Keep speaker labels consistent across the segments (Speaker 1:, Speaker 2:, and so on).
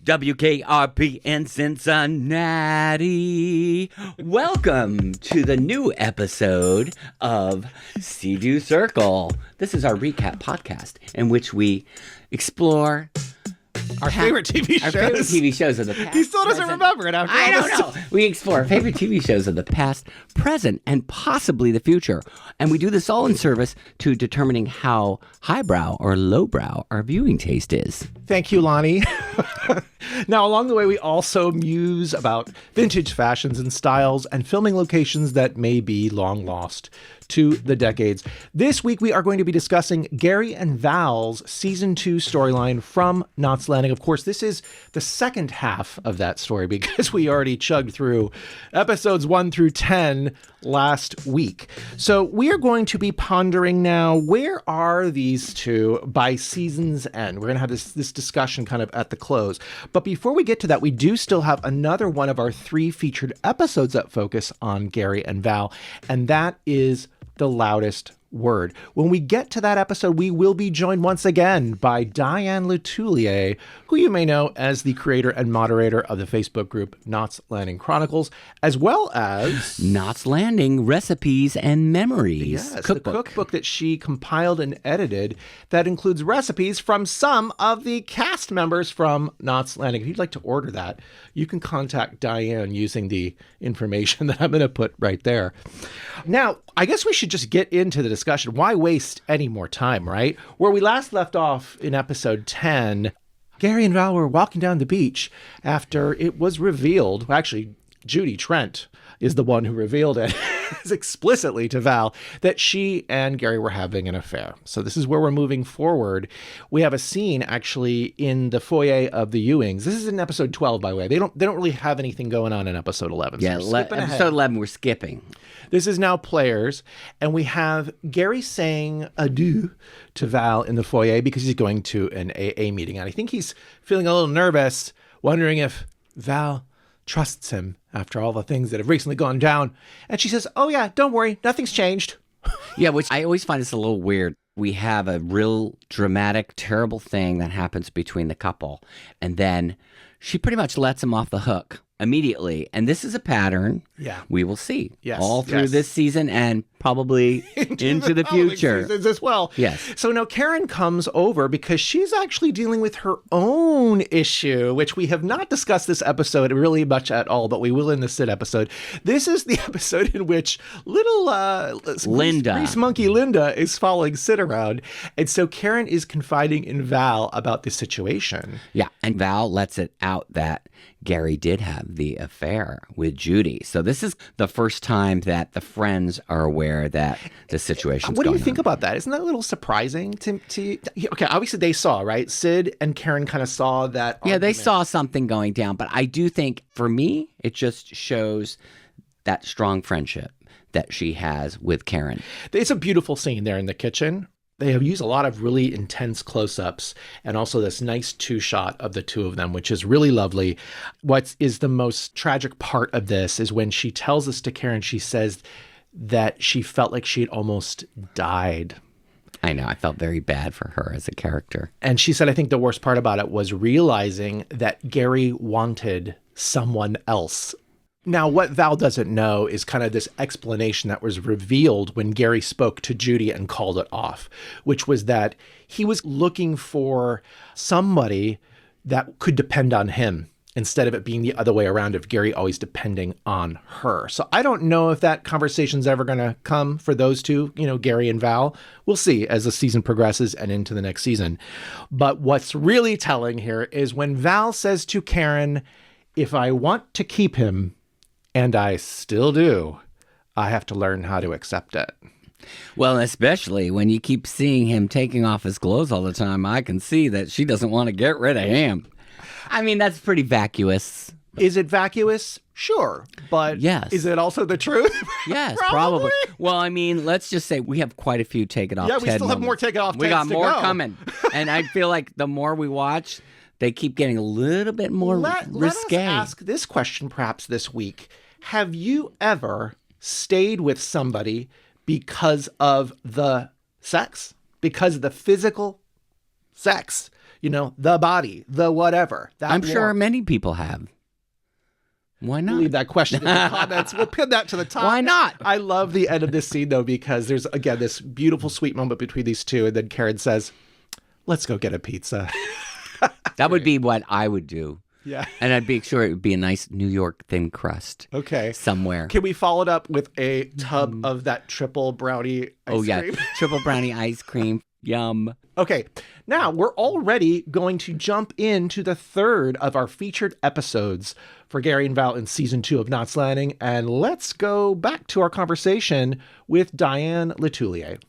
Speaker 1: WKRP in Cincinnati. Welcome to the new episode of Sea-Doo Circle. This is our recap podcast in which we explore
Speaker 2: our favorite TV shows.
Speaker 1: Our favorite TV shows of the past.
Speaker 2: He still doesn't remember it after all this.
Speaker 1: I don't know. We explore favorite TV shows of the past, present, and possibly the future. And we do this all in service to determining how highbrow or lowbrow our viewing taste is.
Speaker 2: Thank you, Lonnie. Now, along the way, we also muse about vintage fashions and styles and filming locations that may be long lost to the decades. This week, we are going to be discussing Gary and Val's Season 2 storyline from Knots Landing. Of course, this is the second half of that story because we already chugged through episodes 1 through 10 last week. So we are going to be pondering now, where are these two by season's end? We're going to have this discussion kind of at the close. But before we get to that, we do still have another one of our 3 featured episodes that focus on Gary and Val, and that is The Loudest Word. When we get to that episode, we will be joined once again by Diane Letulier, who you may know as the creator and moderator of the Facebook group Knots Landing Chronicles, as well as
Speaker 1: Knots Landing Recipes and Memories.
Speaker 2: Yes, the cookbook that she compiled and edited that includes recipes from some of the cast members from Knots Landing. If you'd like to order that, you can contact Diane using the information that I'm going to put right there. Now, I guess we should just get into the discussion. Why waste any more time, right? Where we last left off in episode 10, Gary and Val were walking down the beach after it was revealed, actually, Judy Trent is the one who revealed it explicitly to Val, that she and Gary were having an affair. So this is where we're moving forward. We have a scene actually in the foyer of the Ewings. This is in episode 12, by the way. They don't really have anything going on in episode 11.
Speaker 1: Yeah,
Speaker 2: so
Speaker 1: episode 11, we're skipping.
Speaker 2: This is now players, and we have Gary saying adieu to Val in the foyer because he's going to an AA meeting. And I think he's feeling a little nervous, wondering if Val trusts him after all the things that have recently gone down. And she says, oh yeah, don't worry, nothing's changed.
Speaker 1: Yeah, which I always find this a little weird. We have a real dramatic, terrible thing that happens between the couple. And then she pretty much lets him off the hook immediately. And this is a pattern we will see all through this season and probably into the future
Speaker 2: seasons as well.
Speaker 1: Yes.
Speaker 2: So now Karen comes over because she's actually dealing with her own issue, which we have not discussed this episode really much at all, but we will in the Sid episode. This is the episode in which little
Speaker 1: Linda,
Speaker 2: Grease Monkey Linda, is following Sid around. And so Karen is confiding in Val about the situation.
Speaker 1: Yeah. And Val lets it out that Gary did have the affair with Judy. So this is the first time that the friends are aware that the situation's
Speaker 2: What do you
Speaker 1: going
Speaker 2: think
Speaker 1: on.
Speaker 2: about that? Isn't that a little surprising to okay, obviously they saw, right? Sid and Karen kind of saw that
Speaker 1: Yeah, they
Speaker 2: argument.
Speaker 1: saw something going down. But I do think, for me, it just shows that strong friendship that she has with Karen.
Speaker 2: It's a beautiful scene there in the kitchen. They have used a lot of really intense close-ups and also this nice 2-shot of the two of them, which is really lovely. What is the most tragic part of this is when she tells this to Karen, she says that she felt like she had almost died.
Speaker 1: I know. I felt very bad for her as a character.
Speaker 2: And she said, I think the worst part about it was realizing that Gary wanted someone else. Now, what Val doesn't know is kind of this explanation that was revealed when Gary spoke to Judy and called it off, which was that he was looking for somebody that could depend on him instead of it being the other way around, of Gary always depending on her. So I don't know if that conversation's ever going to come for those two, Gary and Val. We'll see as the season progresses and into the next season. But what's really telling here is when Val says to Karen, if I want to keep him, and I still do, I have to learn how to accept it.
Speaker 1: Well, especially when you keep seeing him taking off his clothes all the time, I can see that she doesn't want to get rid of him. I mean, that's pretty vacuous.
Speaker 2: Is it vacuous? Sure. But
Speaker 1: yes.
Speaker 2: Is it also the truth?
Speaker 1: Yes, probably. Well, I mean, let's just say we have quite a few take it off.
Speaker 2: Yeah, we
Speaker 1: Ted
Speaker 2: still
Speaker 1: moments.
Speaker 2: have more take it off.
Speaker 1: We got
Speaker 2: to
Speaker 1: more
Speaker 2: go.
Speaker 1: coming. And I feel like the more we watch, they keep getting a little bit more risque.
Speaker 2: Let us ask this question perhaps this week. Have you ever stayed with somebody because of the sex? Because of the physical sex? the body, the whatever.
Speaker 1: I'm sure many people have. Why not?
Speaker 2: Leave that question in the comments. We'll pin that to the top.
Speaker 1: Why not?
Speaker 2: I love the end of this scene, though, because there's, again, this beautiful, sweet moment between these two. And then Karen says, let's go get a pizza.
Speaker 1: That would be what I would do.
Speaker 2: Yeah.
Speaker 1: And I'd be sure it would be a nice New York thin crust.
Speaker 2: Okay.
Speaker 1: Somewhere.
Speaker 2: Can we follow it up with a tub of that triple brownie ice cream?
Speaker 1: Triple brownie ice cream. Yum.
Speaker 2: Okay. Now, we're already going to jump into the third of our featured episodes for Gary and Val in season 2 of Knots Landing. And let's go back to our conversation with Diane Letulier.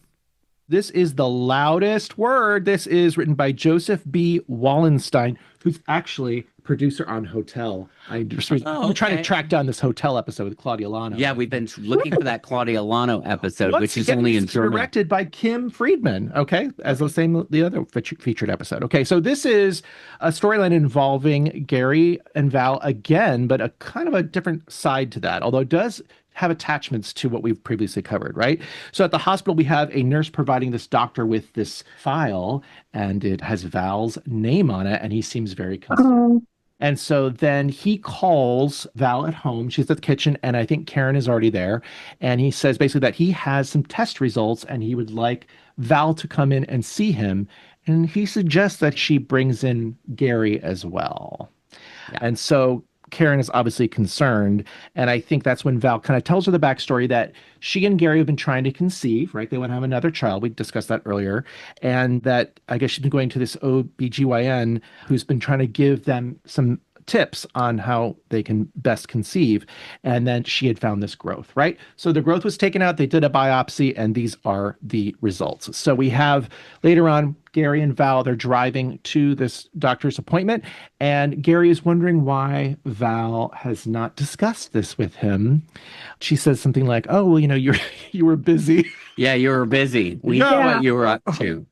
Speaker 2: This is The Loudest Word. This is written by Joseph B. Wallenstein, who's actually producer on Hotel. I'm trying to track down this Hotel episode with Claudia Lano.
Speaker 1: Yeah, we've been looking for that Claudia Lano episode, which is only in German.
Speaker 2: Directed by Kim Friedman, okay, as the other featured episode. Okay, so this is a storyline involving Gary and Val again, but a kind of a different side to that, although it does have attachments to what we've previously covered, right? So at the hospital, we have a nurse providing this doctor with this file, and it has Val's name on it, and he seems very concerned. And so then he calls Val at home. She's at the kitchen, and I think Karen is already there. And he says basically that he has some test results, and he would like Val to come in and see him. And he suggests that she brings in Gary as well. Yeah. And so Karen is obviously concerned. And I think that's when Val kind of tells her the backstory that she and Gary have been trying to conceive, right? They want to have another child. We discussed that earlier. And that I guess she's been going to this OBGYN who's been trying to give them some tips on how they can best conceive. And then she had found this growth, right? So the growth was taken out. They did a biopsy, and these are the results. So we have later on Gary and Val, they're driving to this doctor's appointment, and Gary is wondering why Val has not discussed this with him. She says something like, oh, well, you were busy.
Speaker 1: Yeah, you were busy. We know what you were up to.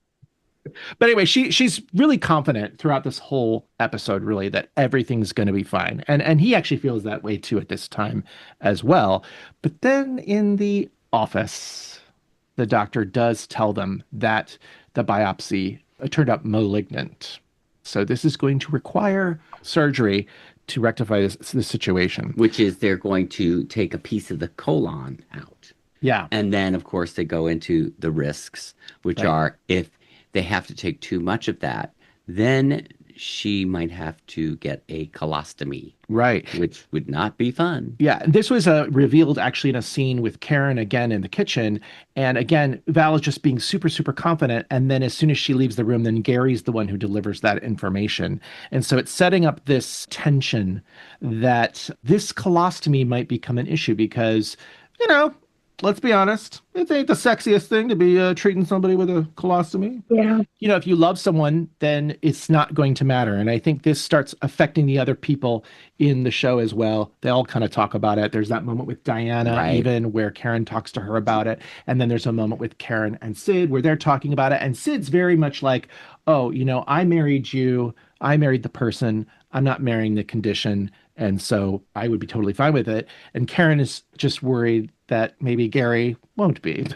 Speaker 2: But anyway, she's really confident throughout this whole episode, really, that everything's going to be fine. And he actually feels that way, too, at this time as well. But then in the office, the doctor does tell them that the biopsy turned up malignant. So this is going to require surgery to rectify this situation.
Speaker 1: Which is they're going to take a piece of the colon out.
Speaker 2: Yeah.
Speaker 1: And then, of course, they go into the risks, which are if they have to take too much of that, then she might have to get a colostomy.
Speaker 2: Right.
Speaker 1: Which would not be fun.
Speaker 2: Yeah. This was revealed actually in a scene with Karen again in the kitchen. And again, Val is just being super, super confident. And then as soon as she leaves the room, then Gary's the one who delivers that information. And so it's setting up this tension that this colostomy might become an issue because, let's be honest, it ain't the sexiest thing to be treating somebody with a colostomy.
Speaker 3: Yeah.
Speaker 2: If you love someone, then it's not going to matter. And I think this starts affecting the other people in the show as well. They all kind of talk about it. There's that moment with Diana, even where Karen talks to her about it. And then there's a moment with Karen and Sid where they're talking about it. And Sid's very much like, oh, I married you. I married the person. I'm not marrying the condition. And so I would be totally fine with it. And Karen is just worried that maybe Gary won't be.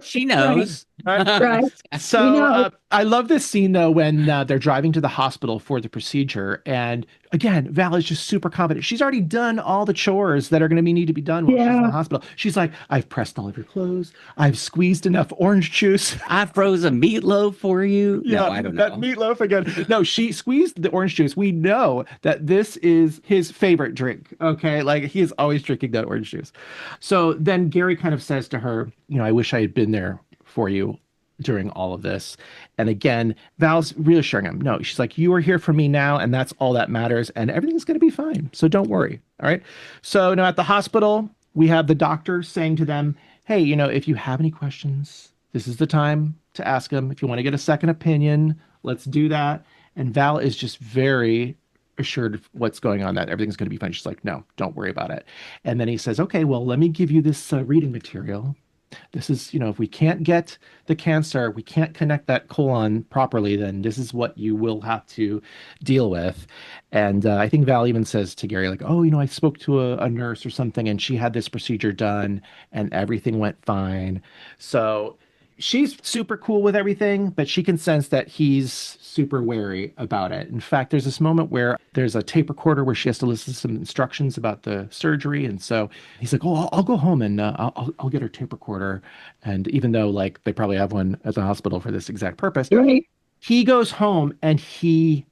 Speaker 1: She knows.
Speaker 3: Right.
Speaker 2: So I love this scene, though, when they're driving to the hospital for the procedure. And again, Val is just super confident. She's already done all the chores that are going to need to be done while she's in the hospital. She's like, I've pressed all of your clothes. I've squeezed enough orange juice.
Speaker 1: I froze a meatloaf for you.
Speaker 2: Yeah,
Speaker 1: no, I don't know.
Speaker 2: That meatloaf again. No, she squeezed the orange juice. We know that this is his favorite drink. Okay. Like he is always drinking that orange juice. So then Gary kind of says to her, I wish I had been there for you during all of this. And again, Val's reassuring him. No, she's like, you are here for me now, and that's all that matters, and everything's going to be fine. So don't worry. All right. So now at the hospital, we have the doctor saying to them, hey, if you have any questions, this is the time to ask them. If you want to get a second opinion, let's do that. And Val is just very assured of what's going on, that everything's going to be fine. She's like, no, don't worry about it. And then he says, okay, well, let me give you this reading material. This is, if we can't get the cancer, we can't connect that colon properly, then this is what you will have to deal with. And I think Val even says to Gary, like, oh, I spoke to a nurse or something, and she had this procedure done, and everything went fine. So she's super cool with everything, but she can sense that he's super wary about it. In fact, there's this moment where there's a tape recorder where she has to listen to some instructions about the surgery. And so he's like, oh, I'll go home and I'll get her tape recorder. And even though like they probably have one at the hospital for this exact purpose,
Speaker 3: Right.
Speaker 2: he goes home and he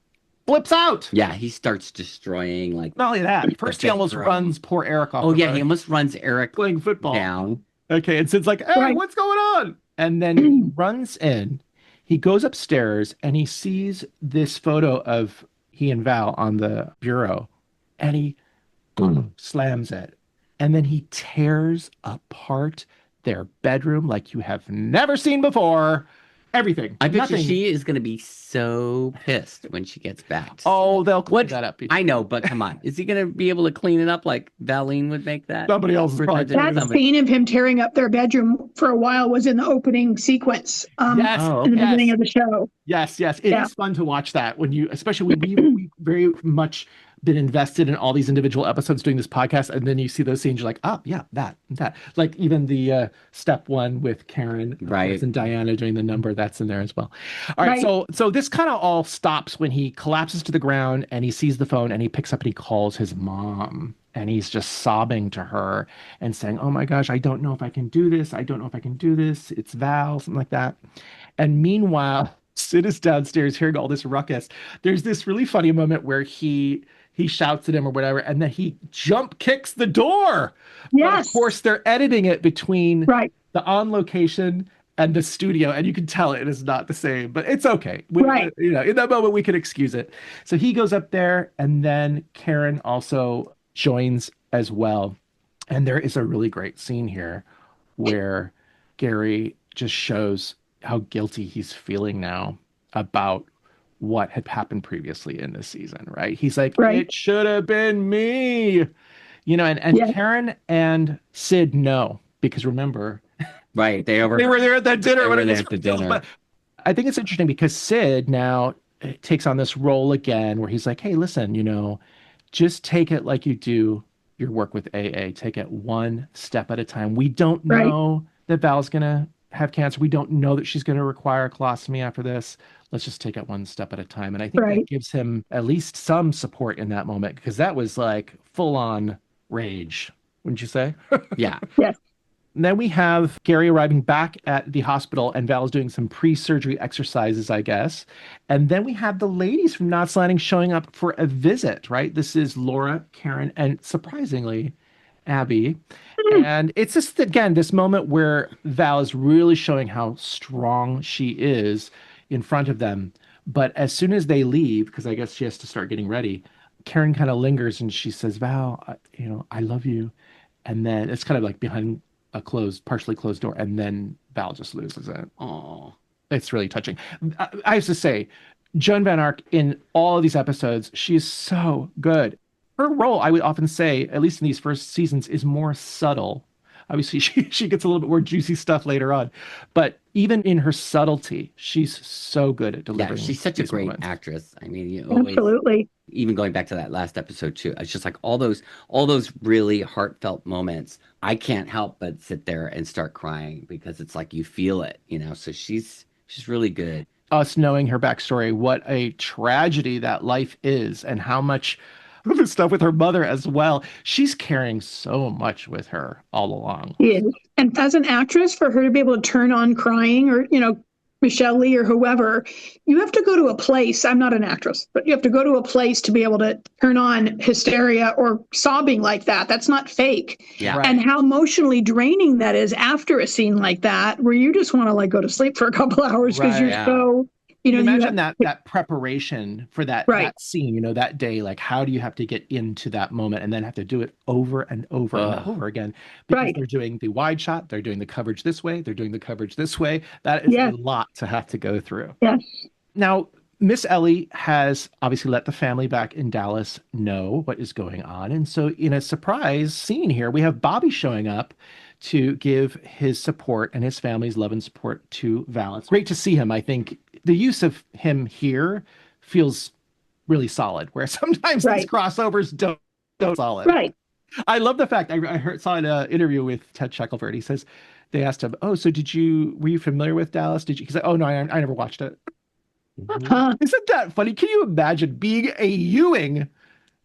Speaker 2: flips out.
Speaker 1: Yeah, he starts destroying like.
Speaker 2: Not only that, first he almost runs poor Eric off.
Speaker 1: Oh
Speaker 2: the
Speaker 1: yeah,
Speaker 2: road
Speaker 1: he almost runs Eric
Speaker 2: playing football
Speaker 1: down.
Speaker 2: Okay, and Sid's like, hey,
Speaker 3: Right.
Speaker 2: what's going on? And then he runs in. He goes upstairs and he sees this photo of he and Val on the bureau, and he slams it. And then he tears apart their bedroom like you have never seen before. Everything.
Speaker 1: I bet you
Speaker 2: Nothing.
Speaker 1: she is going to be so pissed when she gets back.
Speaker 2: Oh, they'll clean
Speaker 1: What?
Speaker 2: that up.
Speaker 1: I know, but come on. Is he going to be able to clean it up like Valene would make that?
Speaker 2: Somebody else is probably
Speaker 1: Pretend to
Speaker 2: doing
Speaker 3: That
Speaker 2: it.
Speaker 1: somebody-
Speaker 3: scene of him tearing up their bedroom for a while was in the opening sequence
Speaker 2: Yes.
Speaker 1: Oh,
Speaker 3: in the
Speaker 2: yes.
Speaker 3: beginning of the show.
Speaker 2: Yes, yes. It is
Speaker 3: Yeah.
Speaker 2: fun to watch that when you, especially when we very much been invested in all these individual episodes doing this podcast, and then you see those scenes, you're like, oh yeah, that. Like even the step one with Karen, of
Speaker 1: Right.
Speaker 2: course, and Diana doing the number, that's in there as well. All right,
Speaker 3: Right.
Speaker 2: so this kind of all stops when he collapses to the ground and he sees the phone and he picks up and he calls his mom. And he's just sobbing to her and saying, oh my gosh, I don't know if I can do this. I don't know if I can do this. It's Val, something like that. And meanwhile, Sid is downstairs hearing all this ruckus. There's this really funny moment where he shouts at him or whatever, and then he jump kicks the door. But
Speaker 3: Yes.
Speaker 2: of course, they're editing it between
Speaker 3: Right.
Speaker 2: the on location and the studio, and you can tell it is not the same, but it's okay.
Speaker 3: Right.
Speaker 2: You know, in that moment, we can excuse it. So he goes up there, and then Karen also joins as well. And there is a really great scene here where Gary just shows how guilty he's feeling now about what had happened previously in this season, right? He's like,
Speaker 3: Right.
Speaker 2: it should have been me, you know, and
Speaker 3: Yeah.
Speaker 2: Karen and Sid know, because remember,
Speaker 1: Right. They
Speaker 2: they were there at that dinner.
Speaker 1: They
Speaker 2: when
Speaker 1: were
Speaker 2: it
Speaker 1: there
Speaker 2: was
Speaker 1: at the
Speaker 2: revealed.
Speaker 1: dinner.
Speaker 2: But I think it's interesting because Sid now takes on this role again where he's like, hey, listen, you know, just take it like you do your work with AA. Take it one step at a time. We don't
Speaker 3: Right.
Speaker 2: know that Val's going to have cancer. We don't know that she's going to require a colostomy after this. Let's just take it one step at a time. And I think that
Speaker 3: Right.
Speaker 2: gives him at least some support in that moment, because that was like full on rage, wouldn't you say?
Speaker 1: Yeah.
Speaker 3: Yes.
Speaker 2: And then we have Gary arriving back at the hospital, and Val's doing some pre-surgery exercises, I guess. And then we have the ladies from Knots Landing showing up for a visit, right? This is Laura, Karen, and surprisingly, Abby. And it's just, again, this moment where Val is really showing how strong she is in front of them. But as soon as they leave, because I guess she has to start getting ready, Karen kind of lingers and she says, Val, I love you. And then it's kind of like behind a partially closed door, and then Val just loses it.
Speaker 1: Oh.
Speaker 2: It's really touching. I have to say, Joan Van Ark in all of these episodes, she is so good. Her role, I would often say, at least in these first seasons, is more subtle. Obviously, she gets a little bit more juicy stuff later on, but even in her subtlety, she's so good at
Speaker 1: Yeah,
Speaker 2: delivering.
Speaker 1: she's such a
Speaker 2: these
Speaker 1: great
Speaker 2: moments.
Speaker 1: actress. I mean, you always,
Speaker 3: Absolutely.
Speaker 1: even going back to that last episode too, it's just like all those really heartfelt moments. I can't help but sit there and start crying because it's like you feel it, you know. So she's really good.
Speaker 2: Us knowing her backstory, what a tragedy that life is, and how much of the stuff with her mother as well. She's carrying so much with her all along.
Speaker 3: Yes. And as an actress, for her to be able to turn on crying, or, Michelle Lee or whoever, you have to go to a place. I'm not an actress, but you have to go to a place to be able to turn on hysteria or sobbing like that. That's not fake.
Speaker 1: Yeah.
Speaker 2: Right.
Speaker 3: And how emotionally draining that is after a scene like that, where you just want to like go to sleep for a couple hours because
Speaker 2: Right.
Speaker 3: you're
Speaker 1: Yeah.
Speaker 3: so,
Speaker 2: Can you
Speaker 3: you
Speaker 2: imagine
Speaker 3: have-
Speaker 2: that preparation for that scene, that day, like how do you have to get into that moment and then have to do it over and over and over again, because
Speaker 3: Right.
Speaker 2: they're doing the wide shot, they're doing the coverage this way, they're doing the coverage this way. That is
Speaker 3: Yeah.
Speaker 2: a lot to have to go through.
Speaker 3: Yes.
Speaker 2: Now, Miss Ellie has obviously let the family back in Dallas know what is going on. And so in a surprise scene here, we have Bobby showing up to give his support and his family's love and support to Val. It's great to see him. I think the use of him here feels really solid, where sometimes these
Speaker 3: Right.
Speaker 2: crossovers don't solid.
Speaker 3: Right.
Speaker 2: I love the fact I saw an interview with Ted Shackelford. He says, they asked him, "Oh, so were you familiar with Dallas? Did you?" He's like, "Oh no, I never watched it."
Speaker 3: Huh.
Speaker 2: Isn't that funny? Can you imagine being a Ewing,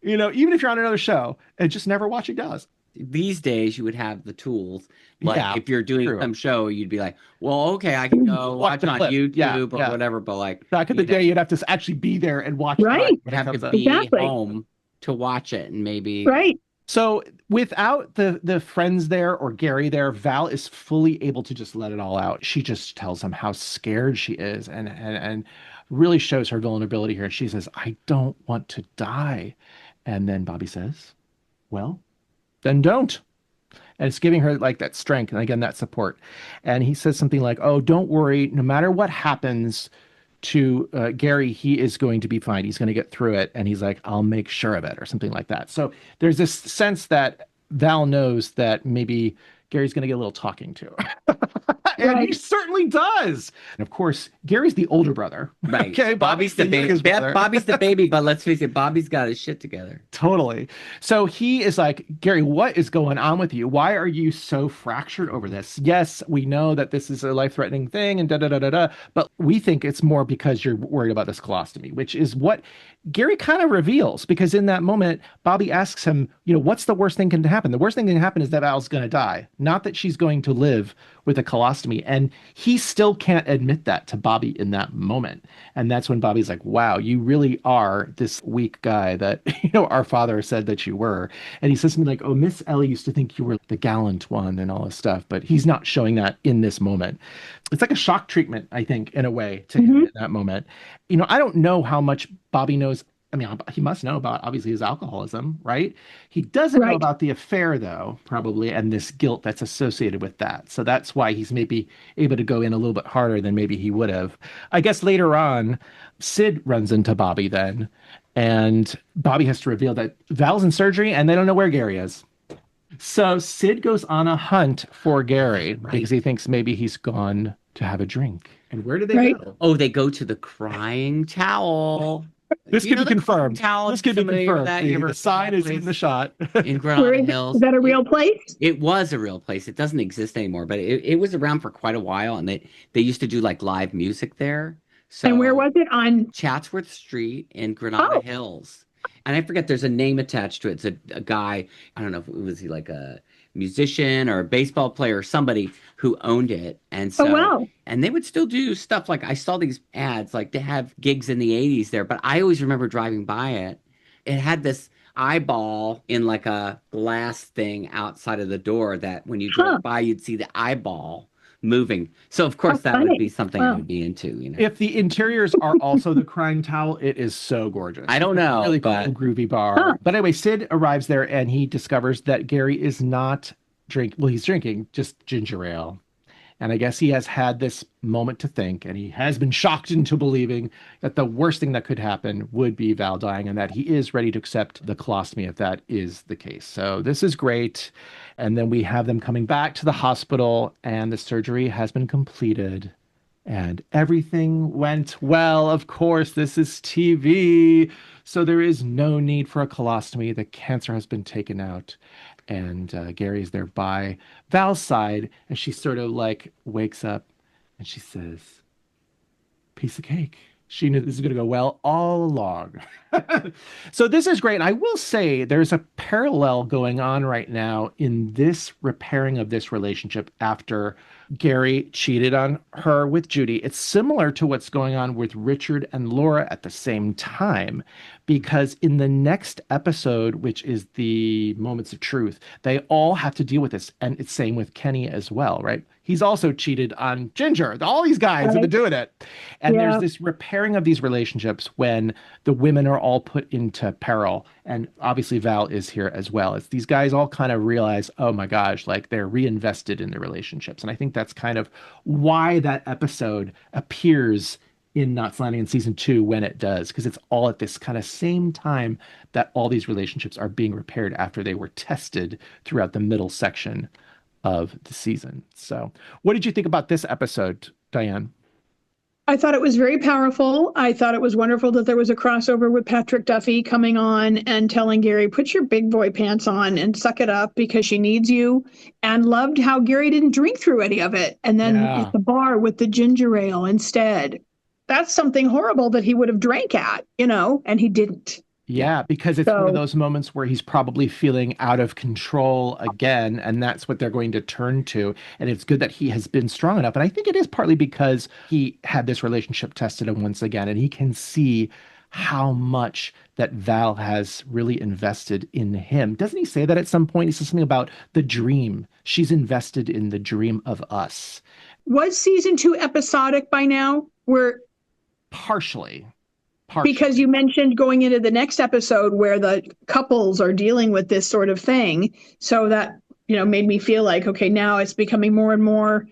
Speaker 2: even if you're on another show and just never watching Dallas?
Speaker 1: These days you would have the tools. Like
Speaker 2: Yeah,
Speaker 1: if you're doing
Speaker 2: true.
Speaker 1: some show, you'd be like, well, okay, I can go
Speaker 2: Watch
Speaker 1: watch
Speaker 2: the
Speaker 1: on
Speaker 2: clip. Yeah,
Speaker 1: YouTube or
Speaker 2: yeah.
Speaker 1: whatever, but like
Speaker 2: Back in the day, you'd have to actually be there and watch live
Speaker 3: Right.
Speaker 2: when
Speaker 1: you'd
Speaker 2: it
Speaker 1: have to
Speaker 2: comes up.
Speaker 1: be
Speaker 3: Exactly.
Speaker 1: home to watch it and maybe
Speaker 3: Right.
Speaker 2: So without the friends there or Gary there, Val is fully able to just let it all out. She just tells him how scared she is and really shows her vulnerability here. She says, "I don't want to die." And then Bobby says, "Well, then don't." And it's giving her like that strength and again that support. And he says something like, "Oh, don't worry. No matter what happens to Gary, he is going to be fine. He's going to get through it." And he's like, "I'll make sure of it," or something like that. So there's this sense that Val knows that maybe Gary's going to get a little talking to. And he
Speaker 3: Right.
Speaker 2: certainly does. And of course, Gary's the older brother.
Speaker 1: right.
Speaker 2: Okay,
Speaker 1: Bobby's the baby.
Speaker 2: youngest brother.
Speaker 1: Bobby's the baby, but let's face it, Bobby's got his shit together.
Speaker 2: Totally. So he is like, "Gary, what is going on with you? Why are you so fractured over this? Yes, we know that this is a life-threatening thing and da da da da da, but we think it's more because you're worried about this colostomy," which is what Gary kind of reveals because in that moment, Bobby asks him, "What's the worst thing can happen?" The worst thing that can happen is that Val's going to die, not that she's going to live with a colostomy. And he still can't admit that to Bobby in that moment. And that's when Bobby's like, "Wow, you really are this weak guy that, our father said that you were." And he says something like, "Oh, Miss Ellie used to think you were the gallant one," and all this stuff, but he's not showing that in this moment. It's like a shock treatment, I think, in a way to him in that moment. I don't know how much Bobby knows. I mean, he must know about obviously his alcoholism, right? He doesn't know
Speaker 3: Right.
Speaker 2: about the affair, though, probably, and this guilt that's associated with that. So that's why he's maybe able to go in a little bit harder than maybe he would have. I guess later on, Sid runs into Bobby then, and Bobby has to reveal that Val's in surgery and they don't know where Gary is. So Sid goes on a hunt for Gary because he thinks maybe he's gone to have a drink. And where do they
Speaker 3: Right.
Speaker 2: go?
Speaker 1: Oh, they go to the crying towel.
Speaker 2: This
Speaker 1: You
Speaker 2: can
Speaker 1: know
Speaker 2: be
Speaker 1: the
Speaker 2: confirmed.
Speaker 1: towel,
Speaker 2: This can be
Speaker 1: familiar with
Speaker 2: confirmed.
Speaker 1: that? You ever
Speaker 2: The sign is in the shot.
Speaker 1: in
Speaker 3: Where
Speaker 1: Granada
Speaker 3: is it?
Speaker 1: Hills.
Speaker 3: Is that a real place?
Speaker 1: It was a real place. It doesn't exist anymore, but it was around for quite a while, and they used to do like live music there. So
Speaker 3: And where was it? On
Speaker 1: Chatsworth Street in Granada
Speaker 3: Oh.
Speaker 1: Hills. And I forget there's a name attached to it. It's a guy, I don't know if it was he like a musician or a baseball player or somebody who owned it. And so
Speaker 3: wow.
Speaker 1: and they would still do stuff like I saw these ads like to have gigs in the 80s there, but I always remember driving by it. It had this eyeball in like a glass thing outside of the door that when you drove by you'd see the eyeball moving. So of course that would
Speaker 3: funny.
Speaker 1: be something
Speaker 3: Wow.
Speaker 1: I would be into.
Speaker 2: If the interiors are also the crying towel, it is so gorgeous.
Speaker 1: I don't know,
Speaker 2: Really cool,
Speaker 1: but
Speaker 2: groovy bar. But anyway, Sid arrives there and he discovers that Gary is not he's drinking just ginger ale. And I guess he has had this moment to think, and he has been shocked into believing that the worst thing that could happen would be Val dying, and that he is ready to accept the colostomy if that is the case. So this is great. And then we have them coming back to the hospital, and the surgery has been completed. And everything went well. Of course, this is TV. So there is no need for a colostomy. The cancer has been taken out. And Gary is there by Val's side. And she sort of like wakes up and she says, "Piece of cake." She knew this is going to go well all along. So this is great. And I will say there's a parallel going on right now in this repairing of this relationship after Gary cheated on her with Judy. It's similar to what's going on with Richard and Laura at the same time, because in the next episode, which is the Moments of Truth, they all have to deal with this. And it's same with Kenny as well, right? He's also cheated on Ginger. All these guys have been doing it. And there's this repairing of these relationships when the women are all put into peril. And obviously Val is here as well. It's these guys all kind of realize, oh my gosh, like they're reinvested in their relationships. And I think that's kind of why that episode appears in Knots Landing in season 2 when it does, because it's all at this kind of same time that all these relationships are being repaired after they were tested throughout the middle section of the season. So what did you think about this episode, Diane?
Speaker 3: I thought it was very powerful. I thought it was wonderful that there was a crossover with Patrick Duffy coming on and telling Gary, put your big boy pants on and suck it up because she needs you. And loved how Gary didn't drink through any of it. And then at the bar with the ginger ale instead. That's something horrible that he would have drank at, and he didn't.
Speaker 2: Yeah, because it's one of those moments where he's probably feeling out of control again, and that's what they're going to turn to. And it's good that he has been strong enough. And I think it is partly because he had this relationship tested him once again, and he can see how much that Val has really invested in him. Doesn't he say that at some point? He says something about the dream. She's invested in the dream of us.
Speaker 3: Was season 2 episodic by now?
Speaker 2: Partially.
Speaker 3: Because you mentioned going into the next episode where the couples are dealing with this sort of thing. So that, made me feel like, okay, now it's becoming more and more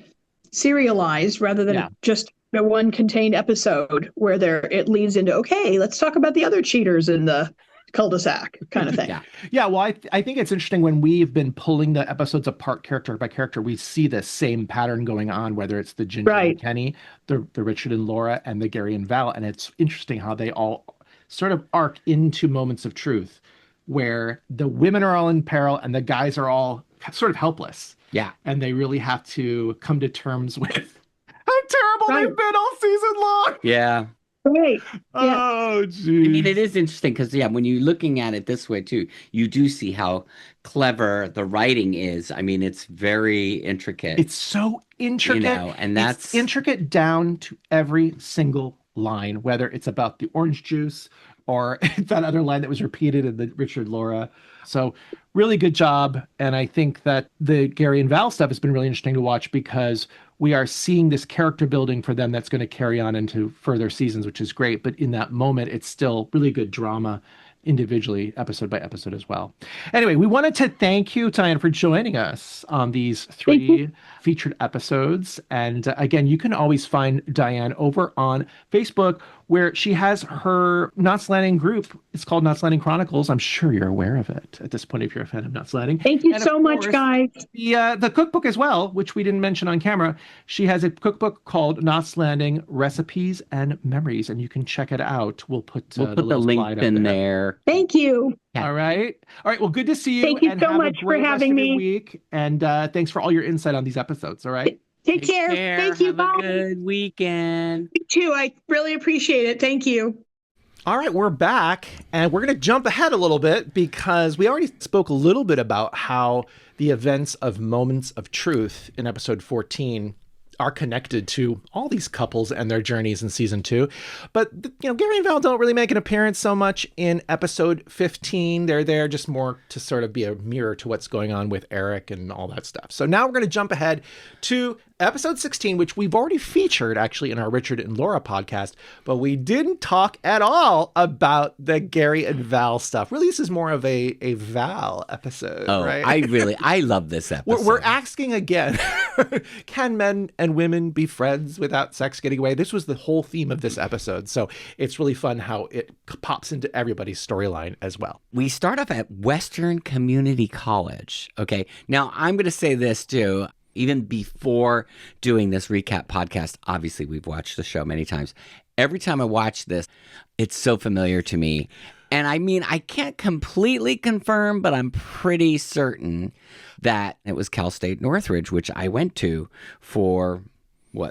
Speaker 3: serialized rather than just a one contained episode where it leads into, okay, let's talk about the other cheaters in the cul-de-sac kind of thing.
Speaker 2: Yeah. Well, I think it's interesting when we've been pulling the episodes apart character by character, we see the same pattern going on, whether it's the Ginger and Kenny, the Richard and Laura, and the Gary and Val. And it's interesting how they all sort of arc into moments of truth where the women are all in peril and the guys are all sort of helpless.
Speaker 1: Yeah.
Speaker 2: And they really have to come to terms with how terrible they've been all season long.
Speaker 1: Yeah.
Speaker 3: Right.
Speaker 2: Oh, geez.
Speaker 1: I mean, it is interesting because, when you're looking at it this way, too, you do see how clever the writing is. I mean, it's very intricate.
Speaker 2: It's so intricate.
Speaker 1: And that's
Speaker 2: intricate down to every single line, whether it's about the orange juice or that other line that was repeated in the Richard Laura. So really good job. And I think that the Gary and Val stuff has been really interesting to watch because we are seeing this character building for them that's going to carry on into further seasons, which is great. But in that moment, it's still really good drama individually, episode by episode as well. Anyway, we wanted to thank you, Diane, for joining us on these 3 featured episodes. And again, you can always find Diane over on Facebook, where she has her Not Slanting group. It's called Not Slanting Chronicles. I'm sure you're aware of it at this point if you're a fan of Not Slanting.
Speaker 3: Thank you so much, guys.
Speaker 2: The cookbook as well, which we didn't mention on camera. She has a cookbook called Not Slanting Recipes and Memories, and you can check it out. We'll put the link
Speaker 1: in there.
Speaker 3: Thank you.
Speaker 1: Yeah.
Speaker 2: All right. Well, good to see you.
Speaker 3: Thank you so much for having me.
Speaker 2: Week, and thanks for all your insight on these episodes. All right.
Speaker 3: Take care. Thank you.
Speaker 1: Have
Speaker 3: Bye.
Speaker 1: a good weekend.
Speaker 3: You too. I really appreciate it. Thank you.
Speaker 2: All right, we're back, and we're going to jump ahead a little bit because we already spoke a little bit about how the events of Moments of Truth in episode 14 are connected to all these couples and their journeys in season 2. But, Gary and Val don't really make an appearance so much in episode 15. They're there just more to sort of be a mirror to what's going on with Eric and all that stuff. So now we're going to jump ahead to episode 16, which we've already featured actually in our Richard and Laura podcast, but we didn't talk at all about the Gary and Val stuff. Really, this is more of a Val episode, right?
Speaker 1: I love this episode.
Speaker 2: We're asking again, can men and women be friends without sex getting away? This was the whole theme of this episode. So it's really fun how it pops into everybody's storyline as well.
Speaker 1: We start off at Western Community College. Okay. Now, I'm going to say this too. Even before doing this recap podcast, obviously we've watched the show many times. Every time I watch this, it's so familiar to me. And I mean, I can't completely confirm, but I'm pretty certain that it was Cal State Northridge, which I went to for,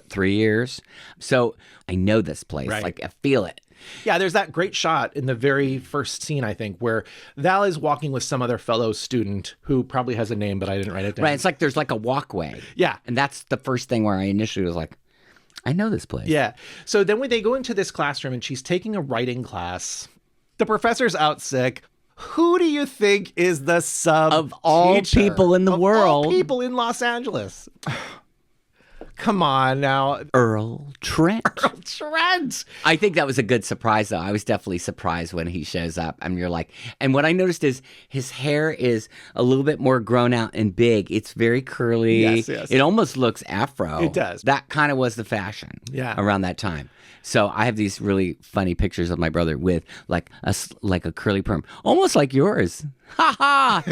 Speaker 1: 3 years? So I know this place.
Speaker 2: Right.
Speaker 1: Like, I feel it.
Speaker 2: Yeah, there's that great shot in the very first scene, I think, where Val is walking with some other fellow student who probably has a name, but I didn't write it down.
Speaker 1: Right, it's like there's like a walkway.
Speaker 2: Yeah.
Speaker 1: And that's the first thing where I initially was like, I know this place.
Speaker 2: Yeah. So then when they go into this classroom and she's taking a writing class, the professor's out sick. Who do you think is the sub
Speaker 1: Of all
Speaker 2: teacher?
Speaker 1: people in the
Speaker 2: Of
Speaker 1: world.
Speaker 2: all people in Los Angeles. Come on now.
Speaker 1: Earl Trent.
Speaker 2: Earl Trent.
Speaker 1: I think that was a good surprise, though. I was definitely surprised when he shows up. And you're like, and what I noticed is his hair is a little bit more grown out and big. It's very curly.
Speaker 2: Yes.
Speaker 1: It almost looks afro.
Speaker 2: It does.
Speaker 1: That kind of was the fashion around that time. So I have these really funny pictures of my brother with like a curly perm, almost like yours. Ha ha!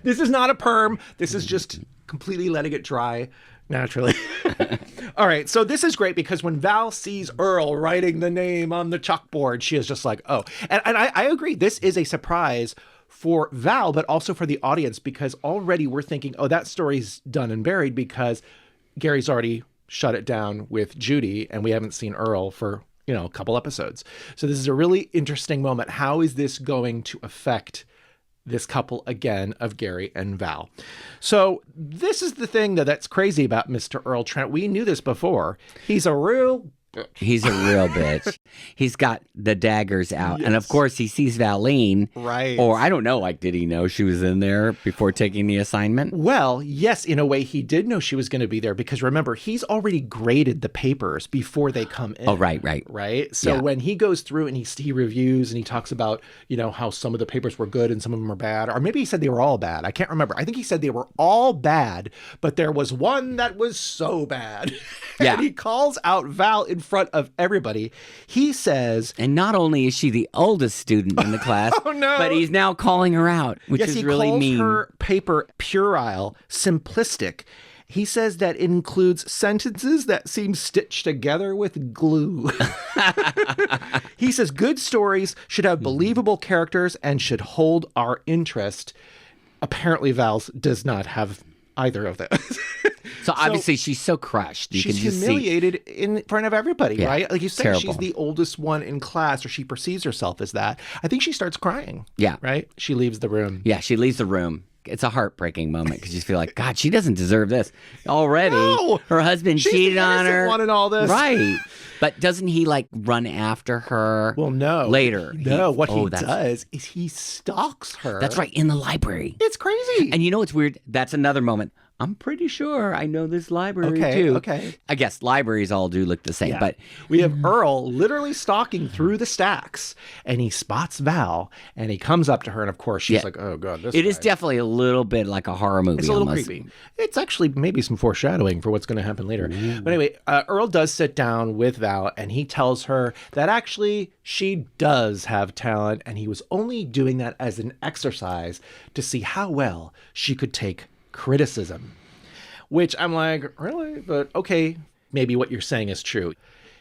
Speaker 2: This is not a perm. This is just completely letting it dry. Naturally. All right. So this is great because when Val sees Earl writing the name on the chalkboard, she is just like, oh. And I agree. This is a surprise for Val, but also for the audience, because already we're thinking, oh, that story's done and buried because Gary's already shut it down with Judy and we haven't seen Earl for, a couple episodes. So this is a really interesting moment. How is this going to affect this couple again of Gary and Val? So this is the thing that's crazy about Mr. Earl Trent. We knew this before. He's a real
Speaker 1: bitch. He's got the daggers out. Yes. And of course he sees Valene.
Speaker 2: Right.
Speaker 1: Or I don't know, did he know she was in there before taking the assignment?
Speaker 2: Well, yes, in a way he did know she was going to be there because remember, he's already graded the papers before they come in.
Speaker 1: Oh, right.
Speaker 2: Right? So when he goes through and he reviews and he talks about, how some of the papers were good and some of them were bad, or maybe he said they were all bad. I can't remember. I think he said they were all bad, but there was one that was so bad.
Speaker 1: Yeah.
Speaker 2: And he calls out Val in front of everybody. He says,
Speaker 1: and not only is she the oldest student in the class,
Speaker 2: oh, no.
Speaker 1: but he's now calling her out, which is really mean.
Speaker 2: He calls her paper puerile, simplistic. He says that it includes sentences that seem stitched together with glue. He says good stories should have believable characters and should hold our interest. Apparently Val's does not have either of those.
Speaker 1: So obviously she's so crushed.
Speaker 2: She's humiliated in front of everybody, right? Like you said,
Speaker 1: terrible.
Speaker 2: She's the oldest one in class, or she perceives herself as that. I think she starts crying.
Speaker 1: Yeah.
Speaker 2: Right? She leaves the room.
Speaker 1: Yeah, she leaves the room. It's a heartbreaking moment because you feel like, God, she doesn't deserve this. Already, her husband cheated on her.
Speaker 2: One in all this.
Speaker 1: Right. But doesn't he run after her?
Speaker 2: Well, no.
Speaker 1: Later.
Speaker 2: No, what he does is he stalks her.
Speaker 1: That's right, in the library.
Speaker 2: It's crazy.
Speaker 1: And you know what's weird? That's another moment. I'm pretty sure I know this library too.
Speaker 2: Okay.
Speaker 1: I guess libraries all do look the same, but
Speaker 2: we have Earl literally stalking through the stacks, and he spots Val, and he comes up to her, and of course she's like, "Oh God, this." It
Speaker 1: is definitely a little bit like a horror movie.
Speaker 2: It's a little creepy. It's actually maybe some foreshadowing for what's going to happen later. Ooh. But anyway, Earl does sit down with Val, and he tells her that actually she does have talent, and he was only doing that as an exercise to see how well she could take criticism, which I'm like, really? But okay, maybe what you're saying is true.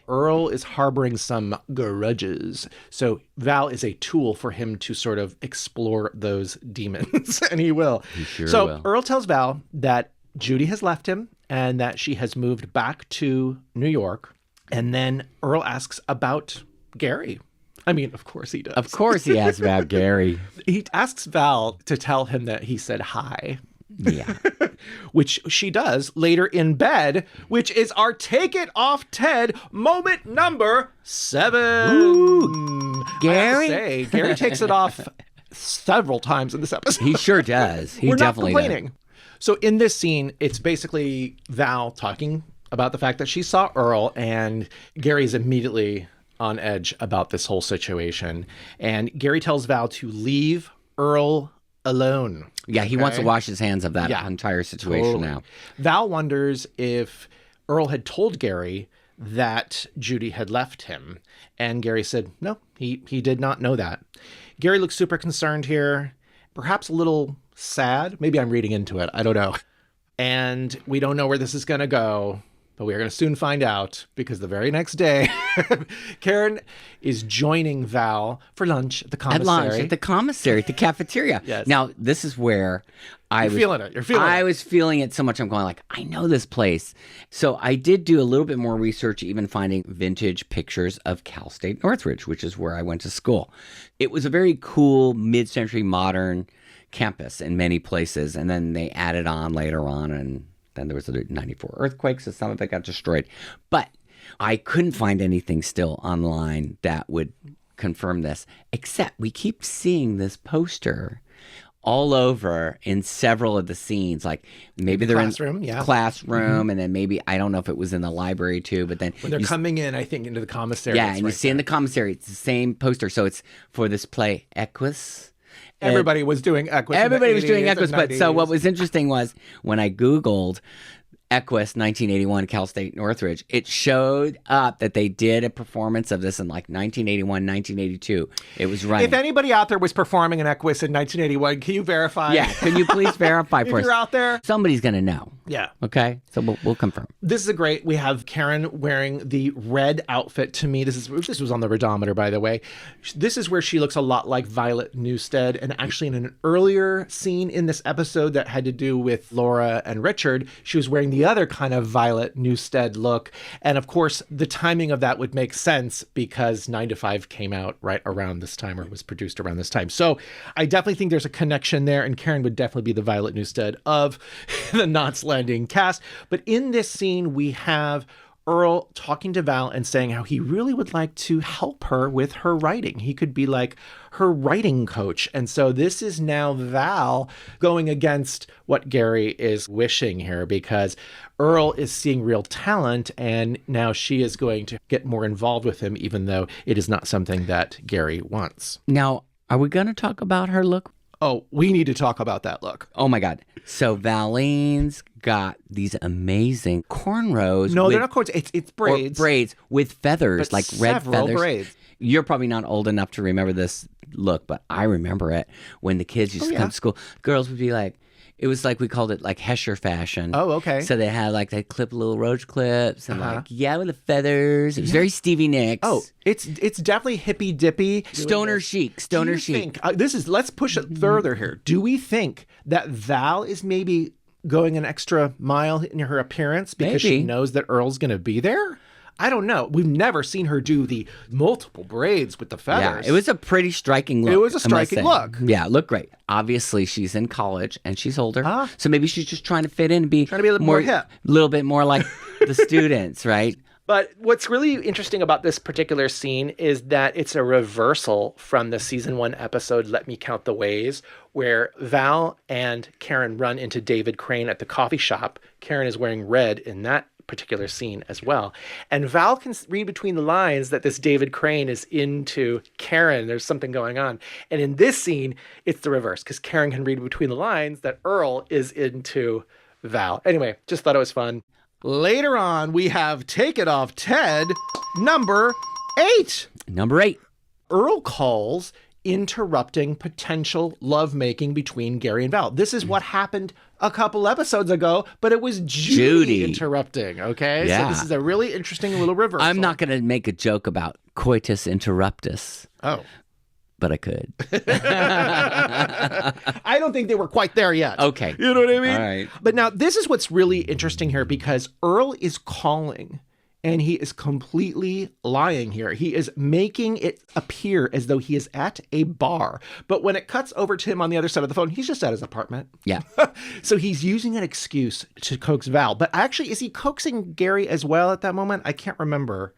Speaker 2: Earl is harboring some grudges. So Val is a tool for him to sort of explore those demons, and he will.
Speaker 1: He sure will.
Speaker 2: Earl tells Val that Judy has left him and that she has moved back to New York. And then Earl asks about Gary. I mean, of course he does.
Speaker 1: Of course he asks about Gary.
Speaker 2: He asks Val to tell him that he said hi.
Speaker 1: Yeah.
Speaker 2: Which she does later in bed, which is our take it off Ted moment number 7.
Speaker 1: Ooh, Gary?
Speaker 2: Gary takes it off several times in this episode.
Speaker 1: He sure does.
Speaker 2: We're definitely not complaining. So in this scene, it's basically Val talking about the fact that she saw Earl, and Gary's immediately on edge about this whole situation. And Gary tells Val to leave Earl alone.
Speaker 1: Yeah, he wants to wash his hands of that entire situation now.
Speaker 2: Val wonders if Earl had told Gary that Judy had left him. And Gary said, no, he did not know that. Gary looks super concerned here, perhaps a little sad. Maybe I'm reading into it. I don't know. And we don't know where this is going to go. But we are going to soon find out, because the very next day, Karen is joining Val for lunch at the commissary.
Speaker 1: At the commissary, at the cafeteria.
Speaker 2: Yes.
Speaker 1: Now, this is where
Speaker 2: You're feeling it.
Speaker 1: I was feeling it so much. I'm going I know this place. So I did do a little bit more research, even finding vintage pictures of Cal State Northridge, which is where I went to school. It was a very cool, mid-century modern campus in many places. And then they added on later on, and then there was the 94 earthquake, so some of it got destroyed. But I couldn't find anything still online that would confirm this, except we keep seeing this poster all over in several of the scenes. Like maybe they're
Speaker 2: classroom,
Speaker 1: in classroom, and then maybe, I don't know if it was in the library too, but then
Speaker 2: when they're coming in, I think, into the commissary.
Speaker 1: Yeah, and you see in the commissary, it's the same poster. So it's for this play, Equus.
Speaker 2: Everybody was doing Equus.
Speaker 1: Everybody was doing Equus, but so what was interesting was when I Googled Equus 1981 Cal State Northridge, it showed up that they did a performance of this in 1981, 1982. It was running.
Speaker 2: If anybody out there was performing an Equus in 1981, can you verify?
Speaker 1: Yeah, can you please verify for us?
Speaker 2: If you're out there.
Speaker 1: Somebody's going to know.
Speaker 2: Yeah.
Speaker 1: Okay, so we'll confirm.
Speaker 2: This is we have Karen wearing the red outfit. To me, this was on the Browmeter, by the way. This is where she looks a lot like Violet Newstead. And actually in an earlier scene in this episode that had to do with Laura and Richard, she was wearing the other kind of Violet Newstead look. And of course, the timing of that would make sense because 9 to 5 came out right around this time, or was produced around this time. So I definitely think there's a connection there. And Karen would definitely be the Violet Newstead of the Knots Landing cast. But in this scene, we have Earl talking to Val and saying how he really would like to help her with her writing. He could be like her writing coach. And so this is now Val going against what Gary is wishing here, because Earl is seeing real talent and now she is going to get more involved with him, even though it is not something that Gary wants.
Speaker 1: Now, are we going to talk about her look?
Speaker 2: Oh, we need to talk about that look.
Speaker 1: Oh my God. So Valene's got these amazing cornrows.
Speaker 2: No, they're not cornrows. It's braids.
Speaker 1: Or braids with feathers,
Speaker 2: But
Speaker 1: like red
Speaker 2: several
Speaker 1: feathers.
Speaker 2: braids.
Speaker 1: You're probably not old enough to remember this look, but I remember it when the kids used to come to school. Girls would be like, it was like, we called it like Hesher fashion.
Speaker 2: Oh, okay.
Speaker 1: So they had like, they clip little roach clips and with the feathers. It was very Stevie Nicks.
Speaker 2: Oh, it's definitely hippy dippy.
Speaker 1: Stoner chic. Stoner chic.
Speaker 2: Let's push it further here. Do we think that Val is maybe going an extra mile in her appearance because she knows that Earl's going to be there? I don't know. We've never seen her do the multiple braids with the feathers.
Speaker 1: Yeah, it was a pretty striking look.
Speaker 2: It was a striking look.
Speaker 1: Yeah, it looked great. Obviously, she's in college and she's older. So maybe she's just trying to fit in and be
Speaker 2: a little more hip.
Speaker 1: A little bit more like the students, right?
Speaker 2: But what's really interesting about this particular scene is that it's a reversal from the season 1 episode, Let Me Count the Ways, where Val and Karen run into David Crane at the coffee shop. Karen is wearing red in that particular scene as well. And Val can read between the lines that this David Crane is into Karen. There's something going on. And in this scene, it's the reverse, because Karen can read between the lines that Earl is into Val. Anyway, just thought it was fun. Later on, we have Take It Off Ted, number 8.
Speaker 1: Number 8.
Speaker 2: Earl calls interrupting potential lovemaking between Gary and Val. This is what happened a couple episodes ago, but it was Judy interrupting, okay?
Speaker 1: Yeah.
Speaker 2: So this is a really interesting little reversal.
Speaker 1: I'm not going to make a joke about coitus interruptus.
Speaker 2: Oh.
Speaker 1: But I could.
Speaker 2: I don't think they were quite there yet.
Speaker 1: Okay.
Speaker 2: You know what I mean?
Speaker 1: All right.
Speaker 2: But now this is what's really interesting here, because Earl is calling and he is completely lying here. He is making it appear as though he is at a bar. But when it cuts over to him on the other side of the phone, he's just at his apartment.
Speaker 1: Yeah.
Speaker 2: So he's using an excuse to coax Val. But actually, is he coaxing Gary as well at that moment? I can't remember.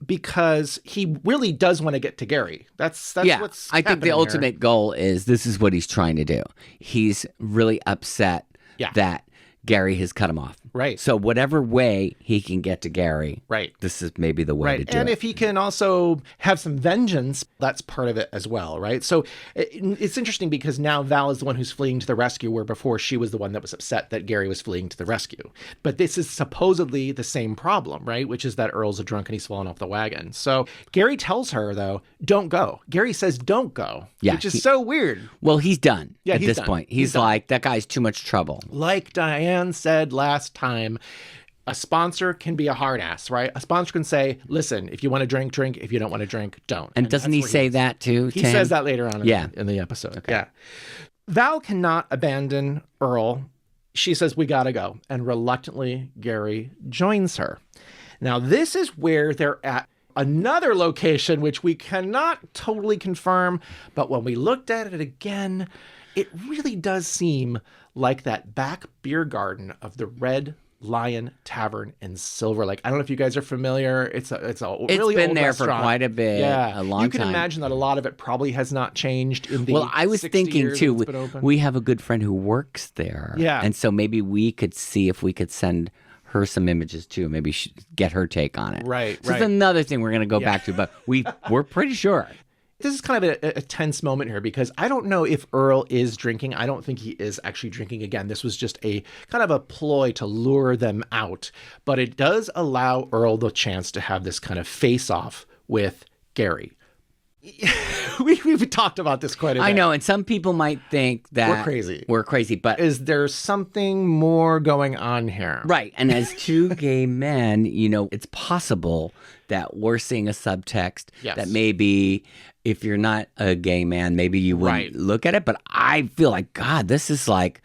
Speaker 2: Because he really does want to get to Gary. That's what's
Speaker 1: I think the ultimate goal is this is what he's trying to do. He's really upset that Gary has cut him off.
Speaker 2: Right.
Speaker 1: So whatever way he can get to Gary,
Speaker 2: right,
Speaker 1: this is maybe the way to do it.
Speaker 2: And if he can also have some vengeance, that's part of it as well, right? So it's interesting because now Val is the one who's fleeing to the rescue, where before she was the one that was upset that Gary was fleeing to the rescue. But this is supposedly the same problem, right? Which is that Earl's a drunk and he's fallen off the wagon. So Gary tells her, though, don't go. Gary says, don't go, which is so weird.
Speaker 1: Well, he's done at this
Speaker 2: done.
Speaker 1: point. He's like, that guy's too much trouble.
Speaker 2: Like Diane said last time, a sponsor can be a hard ass, right? A sponsor can say, listen, if you want to drink, drink. If you don't want to drink, don't.
Speaker 1: And doesn't he say that too?
Speaker 2: He says that later on in the episode. Okay. Yeah. Val cannot abandon Earl. She says, we gotta go. And reluctantly, Gary joins her. Now, this is where they're at another location, which we cannot totally confirm. But when we looked at it again, it really does seem like that back beer garden of the Red Lion Tavern in Silver Lake. I don't know if you guys are familiar. It's really
Speaker 1: been
Speaker 2: old
Speaker 1: there
Speaker 2: restaurant.
Speaker 1: for quite a bit, a long time.
Speaker 2: You can imagine that a lot of it probably has not changed in the
Speaker 1: Well, I was
Speaker 2: 60
Speaker 1: thinking
Speaker 2: years
Speaker 1: too,
Speaker 2: it's been open.
Speaker 1: we have a good friend who works there.
Speaker 2: Yeah.
Speaker 1: And so maybe we could see if we could send her some images too. Maybe get her take on it.
Speaker 2: Right,
Speaker 1: So it's another thing we're going to go back to, but we're pretty sure.
Speaker 2: This is kind of a tense moment here because I don't know if Earl is drinking. I don't think he is actually drinking again. This was just a kind of a ploy to lure them out. But it does allow Earl the chance to have this kind of face-off with Gary. we've talked about this quite a bit.
Speaker 1: I know, and some people might think that
Speaker 2: We're
Speaker 1: crazy, but
Speaker 2: Is there something more going on here?
Speaker 1: right. And as two gay men, it's possible that we're seeing a subtext
Speaker 2: Yes.
Speaker 1: that maybe if you're not a gay man, maybe you wouldn't
Speaker 2: Right.
Speaker 1: look at it. But I feel like, God, this is like,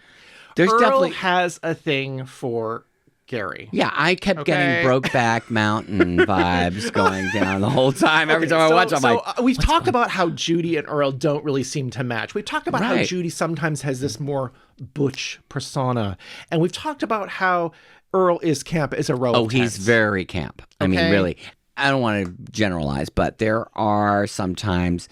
Speaker 1: there's
Speaker 2: Earl
Speaker 1: definitely.
Speaker 2: has a thing for Gary.
Speaker 1: Yeah, I kept
Speaker 2: Okay.
Speaker 1: getting Brokeback Mountain vibes going down the whole time. Every time I watch, I'm like,
Speaker 2: we've talked about how Judy and Earl don't really seem to match. We've talked about how
Speaker 1: Right.
Speaker 2: Judy sometimes has this more butch persona. And we've talked about how Earl is camp as a row
Speaker 1: oh,
Speaker 2: of
Speaker 1: he's
Speaker 2: tents.
Speaker 1: very camp. I mean,
Speaker 2: Okay.
Speaker 1: really. I don't want to generalize, but there are sometimes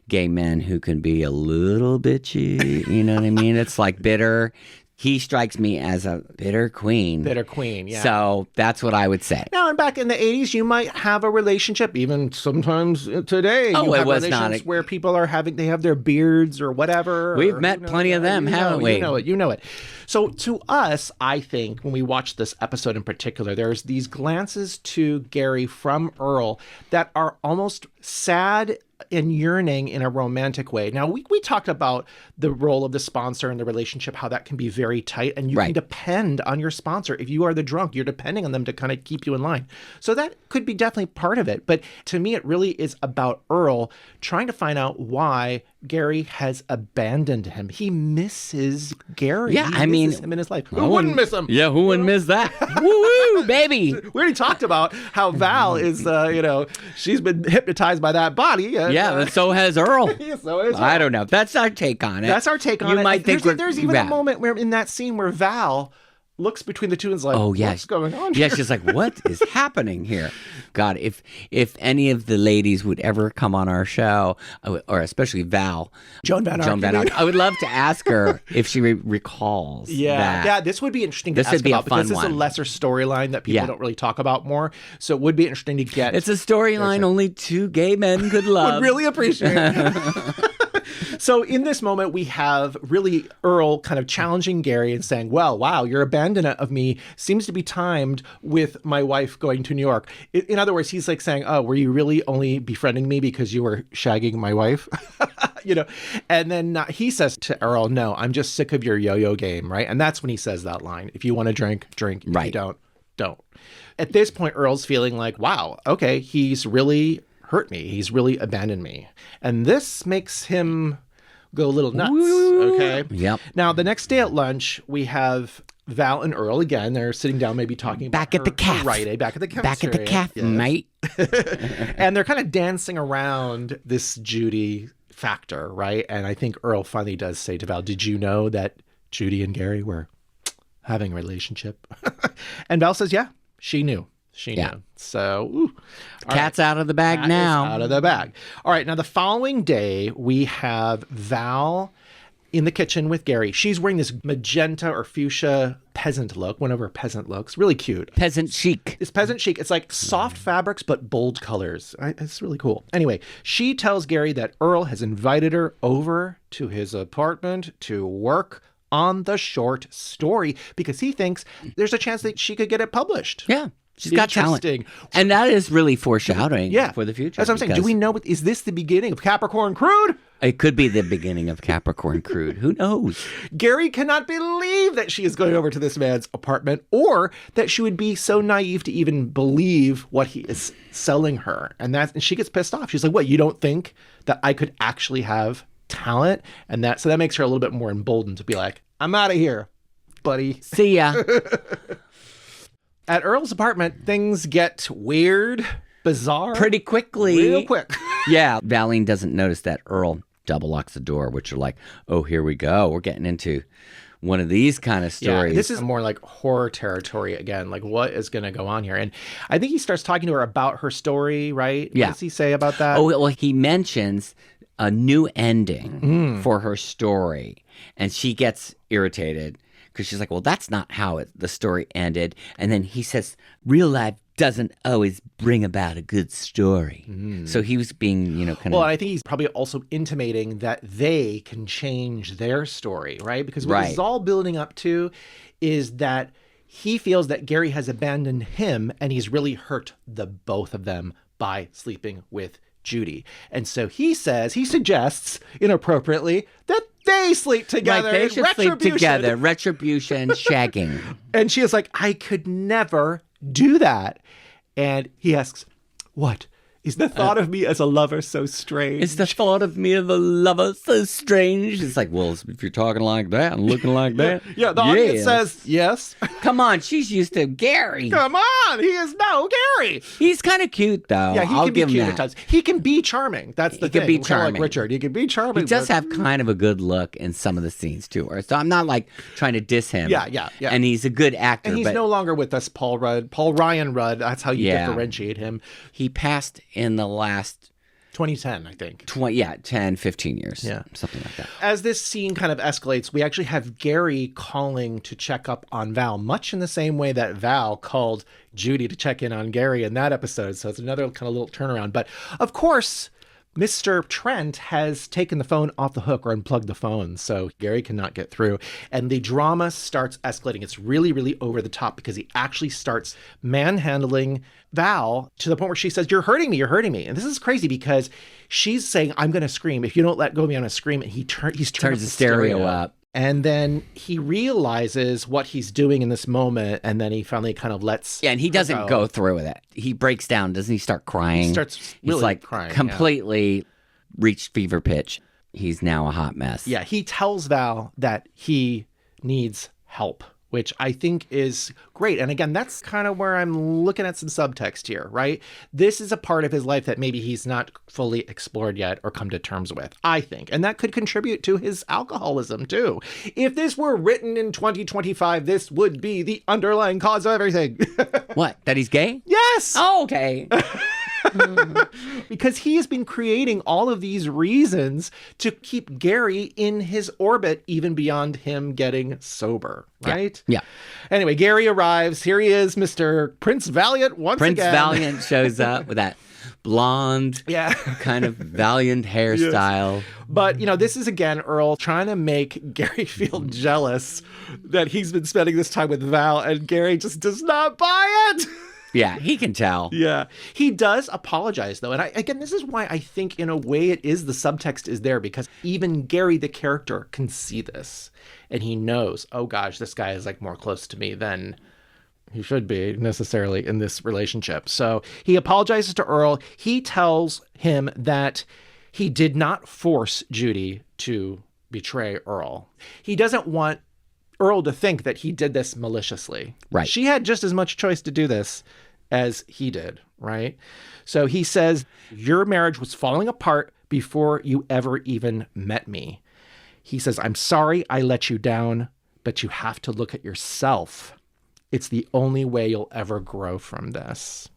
Speaker 1: gay men who can be a little bitchy. You know what I mean? It's like bitter. He strikes me as a bitter queen.
Speaker 2: Bitter queen, yeah.
Speaker 1: So that's what I would say.
Speaker 2: Now, and back in the 80s, you might have a relationship, even sometimes today.
Speaker 1: Oh,
Speaker 2: you
Speaker 1: it
Speaker 2: have
Speaker 1: was not
Speaker 2: relationships where people are they have their beards or whatever.
Speaker 1: We've
Speaker 2: or
Speaker 1: met
Speaker 2: who knows.
Speaker 1: plenty of them,
Speaker 2: You
Speaker 1: haven't
Speaker 2: know,
Speaker 1: we?
Speaker 2: You know it. So to us, I think, when we watch this episode in particular, there's these glances to Gary from Earl that are almost sad and yearning in a romantic way. Now, we talked about the role of the sponsor in the relationship, how that can be very tight, and you can
Speaker 1: Right.
Speaker 2: depend on your sponsor. If you are the drunk, you're depending on them to kind of keep you in line. So that could be definitely part of it. But to me, it really is about Earl trying to find out why Gary has abandoned him. He misses Gary.
Speaker 1: Yeah,
Speaker 2: He
Speaker 1: I mean,
Speaker 2: misses him in his life. Who wouldn't miss him?
Speaker 1: Yeah, who wouldn't miss that? Woo-woo, baby.
Speaker 2: We already talked about how Val is, she's been hypnotized by that body.
Speaker 1: Yeah, and so has Earl.
Speaker 2: So is
Speaker 1: I don't know. That's our take on it.
Speaker 2: That's our take on it.
Speaker 1: You might think
Speaker 2: there's even a moment where in that scene where Val looks between the two and is like,
Speaker 1: Oh, yeah.
Speaker 2: what's going on
Speaker 1: Yeah,
Speaker 2: here?
Speaker 1: she's like, what is happening here? God, if any of the ladies would ever come on our show, or especially Val,
Speaker 2: Joan Van Ark.
Speaker 1: I would love to ask her if she recalls that.
Speaker 2: Yeah, this would be interesting to
Speaker 1: This
Speaker 2: ask
Speaker 1: would be a
Speaker 2: about because
Speaker 1: fun
Speaker 2: this is
Speaker 1: one.
Speaker 2: a lesser storyline that people
Speaker 1: Yeah.
Speaker 2: don't really talk about more. So it would be interesting to get.
Speaker 1: It's a storyline only two gay men could love.
Speaker 2: would really appreciate it. So in this moment, we have really Earl kind of challenging Gary and saying, well, wow, your abandonment of me seems to be timed with my wife going to New York. In other words, he's like saying, oh, were you really only befriending me because you were shagging my wife? And then he says to Earl, no, I'm just sick of your yo-yo game, right? And that's when he says that line. If you want to drink, drink. If you
Speaker 1: Right.
Speaker 2: don't. At this point, Earl's feeling like, wow, okay, he's really hurt me. He's really abandoned me. And this makes him go a little nuts, okay?
Speaker 1: Yep.
Speaker 2: Now, the next day at lunch, we have Val and Earl again. They're sitting down maybe talking about
Speaker 1: Back at the calf.
Speaker 2: Right, back at the
Speaker 1: Back at the
Speaker 2: cafeteria.
Speaker 1: calf,
Speaker 2: Yes.
Speaker 1: mate.
Speaker 2: And they're kind of dancing around this Judy factor, right? And I think Earl finally does say to Val, did you know that Judy and Gary were having a relationship? And Val says, yeah, she knew. She
Speaker 1: Yeah.
Speaker 2: knew. So, ooh. All
Speaker 1: Cat's out of the bag
Speaker 2: Cat is
Speaker 1: now.
Speaker 2: out of the bag. All right. Now, the following day, we have Val in the kitchen with Gary. She's wearing this magenta or fuchsia peasant look, one of her peasant looks. Really cute.
Speaker 1: Peasant chic.
Speaker 2: It's peasant chic. It's like soft fabrics, but bold colors. It's really cool. Anyway, she tells Gary that Earl has invited her over to his apartment to work on the short story because he thinks there's a chance that she could get it published.
Speaker 1: Yeah. She's got talent.
Speaker 2: Interesting.
Speaker 1: And that is really foreshadowing for the future.
Speaker 2: That's what I'm saying. Do
Speaker 1: because
Speaker 2: we know, is this the beginning of Capricorn Crude?
Speaker 1: It could be the beginning of Capricorn Crude. Who knows?
Speaker 2: Gary cannot believe that she is going over to this man's apartment or that she would be so naive to even believe what he is selling her. And she gets pissed off. She's like, what, you don't think that I could actually have talent? And so that makes her a little bit more emboldened to be like, I'm out of here, buddy.
Speaker 1: See ya.
Speaker 2: At Earl's apartment, things get weird, bizarre.
Speaker 1: Pretty quickly.
Speaker 2: Real quick.
Speaker 1: Yeah. Valene doesn't notice that Earl double locks the door, which are like, oh, here we go. We're getting into one of these kind of stories.
Speaker 2: Yeah, this is more like horror territory again. Like, what is going to go on here? And I think he starts talking to her about her story, right?
Speaker 1: Yeah.
Speaker 2: What does he say about that?
Speaker 1: Oh, well, he mentions a new ending for her story. And she gets irritated because she's like, well, that's not how the story ended. And then he says, real life doesn't always bring about a good story. So he was being, kind
Speaker 2: Well,
Speaker 1: of...
Speaker 2: I think he's probably also intimating that they can change their story, right? Because what this is all building up to is that he feels that Gary has abandoned him and he's really hurt the both of them by sleeping with Judy. And so he suggests inappropriately that they sleep together.
Speaker 1: Right, they should sleep
Speaker 2: retribution.
Speaker 1: together. Retribution, shagging.
Speaker 2: And she is like, I could never do that. And he asks, what? Is the thought of me as a lover so strange?
Speaker 1: Is the thought of me as a lover so strange? It's like, well, if you're talking like that and looking like that.
Speaker 2: Yeah, the audience says yes.
Speaker 1: Come on, she's used to Gary.
Speaker 2: Come on, he is no Gary.
Speaker 1: He's kind of cute, though.
Speaker 2: Yeah, he
Speaker 1: I'll
Speaker 2: can be
Speaker 1: give him
Speaker 2: cute
Speaker 1: that.
Speaker 2: at times. He can be charming. That's the thing.
Speaker 1: He can be
Speaker 2: Kinda
Speaker 1: charming.
Speaker 2: like Richard. He can be charming.
Speaker 1: He does have kind of a good look in some of the scenes, too. So I'm not, like, trying to diss him.
Speaker 2: Yeah.
Speaker 1: And he's a good actor.
Speaker 2: And he's no longer with us, Paul Ryan Rudd. That's how you differentiate him.
Speaker 1: He passed in the last
Speaker 2: 2010, I think.
Speaker 1: 10, 15 years.
Speaker 2: Yeah.
Speaker 1: Something like that.
Speaker 2: As this scene kind of escalates, we actually have Gary calling to check up on Val, much in the same way that Val called Judy to check in on Gary in that episode. So it's another kind of little turnaround. But of course, Mr. Trent has taken the phone off the hook or unplugged the phone, so Gary cannot get through. And the drama starts escalating. It's really, really over the top because he actually starts manhandling Val to the point where she says, you're hurting me. And this is crazy because she's saying, I'm going to scream. If you don't let go of me, I'm going to scream. And he's turned
Speaker 1: the stereo up.
Speaker 2: And then he realizes what he's doing in this moment, and then he finally kind of lets.
Speaker 1: Yeah, and he doesn't go through with it. He breaks down, doesn't he? Start crying.
Speaker 2: He starts really
Speaker 1: He's like
Speaker 2: crying.
Speaker 1: completely reached fever pitch. He's now a hot mess.
Speaker 2: Yeah, he tells Val that he needs help, which I think is great. And again, that's kind of where I'm looking at some subtext here, right? This is a part of his life that maybe he's not fully explored yet or come to terms with, I think. And that could contribute to his alcoholism too. If this were written in 2025, this would be the underlying cause of everything.
Speaker 1: What? That he's gay?
Speaker 2: Yes!
Speaker 1: Oh, okay.
Speaker 2: Because he has been creating all of these reasons to keep Gary in his orbit, even beyond him getting sober, right?
Speaker 1: Yeah.
Speaker 2: Anyway, Gary arrives. Here he is, Mr. Prince Valiant once again.
Speaker 1: Prince Valiant shows up with that blonde, kind of Valiant hairstyle.
Speaker 2: Yes. But, this is, again, Earl trying to make Gary feel jealous that he's been spending this time with Val, and Gary just does not buy it.
Speaker 1: Yeah, he can tell.
Speaker 2: Yeah. He does apologize, though. And again, this is why I think, in a way, it is the subtext is there, because even Gary, the character, can see this. And he knows, oh, gosh, this guy is like more close to me than he should be necessarily in this relationship. So he apologizes to Earl. He tells him that he did not force Judy to betray Earl. He doesn't want Earl to think that he did this maliciously.
Speaker 1: Right.
Speaker 2: She had just as much choice to do this as he did, right? So he says, your marriage was falling apart before you ever even met me. He says, I'm sorry I let you down, but you have to look at yourself. It's the only way you'll ever grow from this.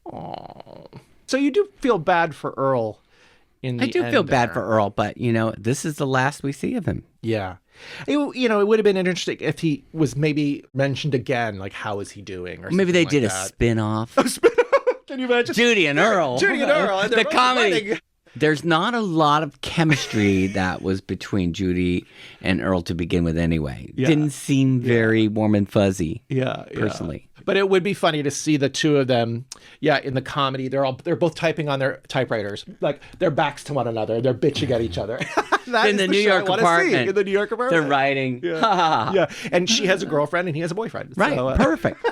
Speaker 2: Oh. So you do feel bad for Earl in the
Speaker 1: I do
Speaker 2: end
Speaker 1: feel bad
Speaker 2: there.
Speaker 1: for Earl, but, this is the last we see of him.
Speaker 2: Yeah. It would have been interesting if he was maybe mentioned again, like, how is he doing? Or
Speaker 1: Maybe they
Speaker 2: something
Speaker 1: did
Speaker 2: like
Speaker 1: a
Speaker 2: that.
Speaker 1: spin-off.
Speaker 2: Can you imagine?
Speaker 1: Judy and Earl.
Speaker 2: Judy and Earl. And
Speaker 1: The comedy. There's not a lot of chemistry that was between Judy and Earl to begin with anyway.
Speaker 2: Yeah.
Speaker 1: Didn't seem very warm and fuzzy,
Speaker 2: Yeah.
Speaker 1: personally.
Speaker 2: But it would be funny to see the two of them, in the comedy. They're both typing on their typewriters, like their backs to one another. They're bitching at each other.
Speaker 1: In the New York apartment.
Speaker 2: In the New York apartment.
Speaker 1: They're writing.
Speaker 2: Yeah. And she has a girlfriend and he has a boyfriend.
Speaker 1: Right.
Speaker 2: So,
Speaker 1: Perfect.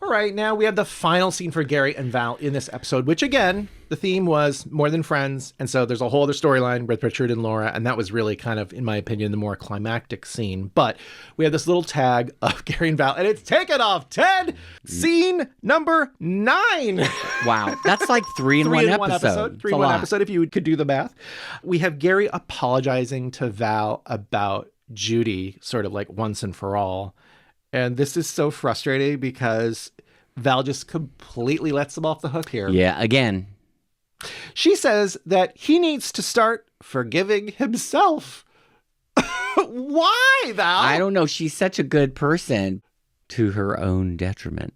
Speaker 2: All right, now we have the final scene for Gary and Val in this episode, which again, the theme was more than friends. And so there's a whole other storyline with Richard and Laura. And that was really kind of, in my opinion, the more climactic scene. But we have this little tag of Gary and Val, and it's Take It Off, Ted, scene number 9.
Speaker 1: Wow. That's like 3 in one episode.
Speaker 2: 3 in one episode, if you could do the math. We have Gary apologizing to Val about Judy, sort of like once and for all. And this is so frustrating because Val just completely lets him off the hook here.
Speaker 1: Yeah, again.
Speaker 2: She says that he needs to start forgiving himself. Why, Val?
Speaker 1: I don't know. She's such a good person to her own detriment.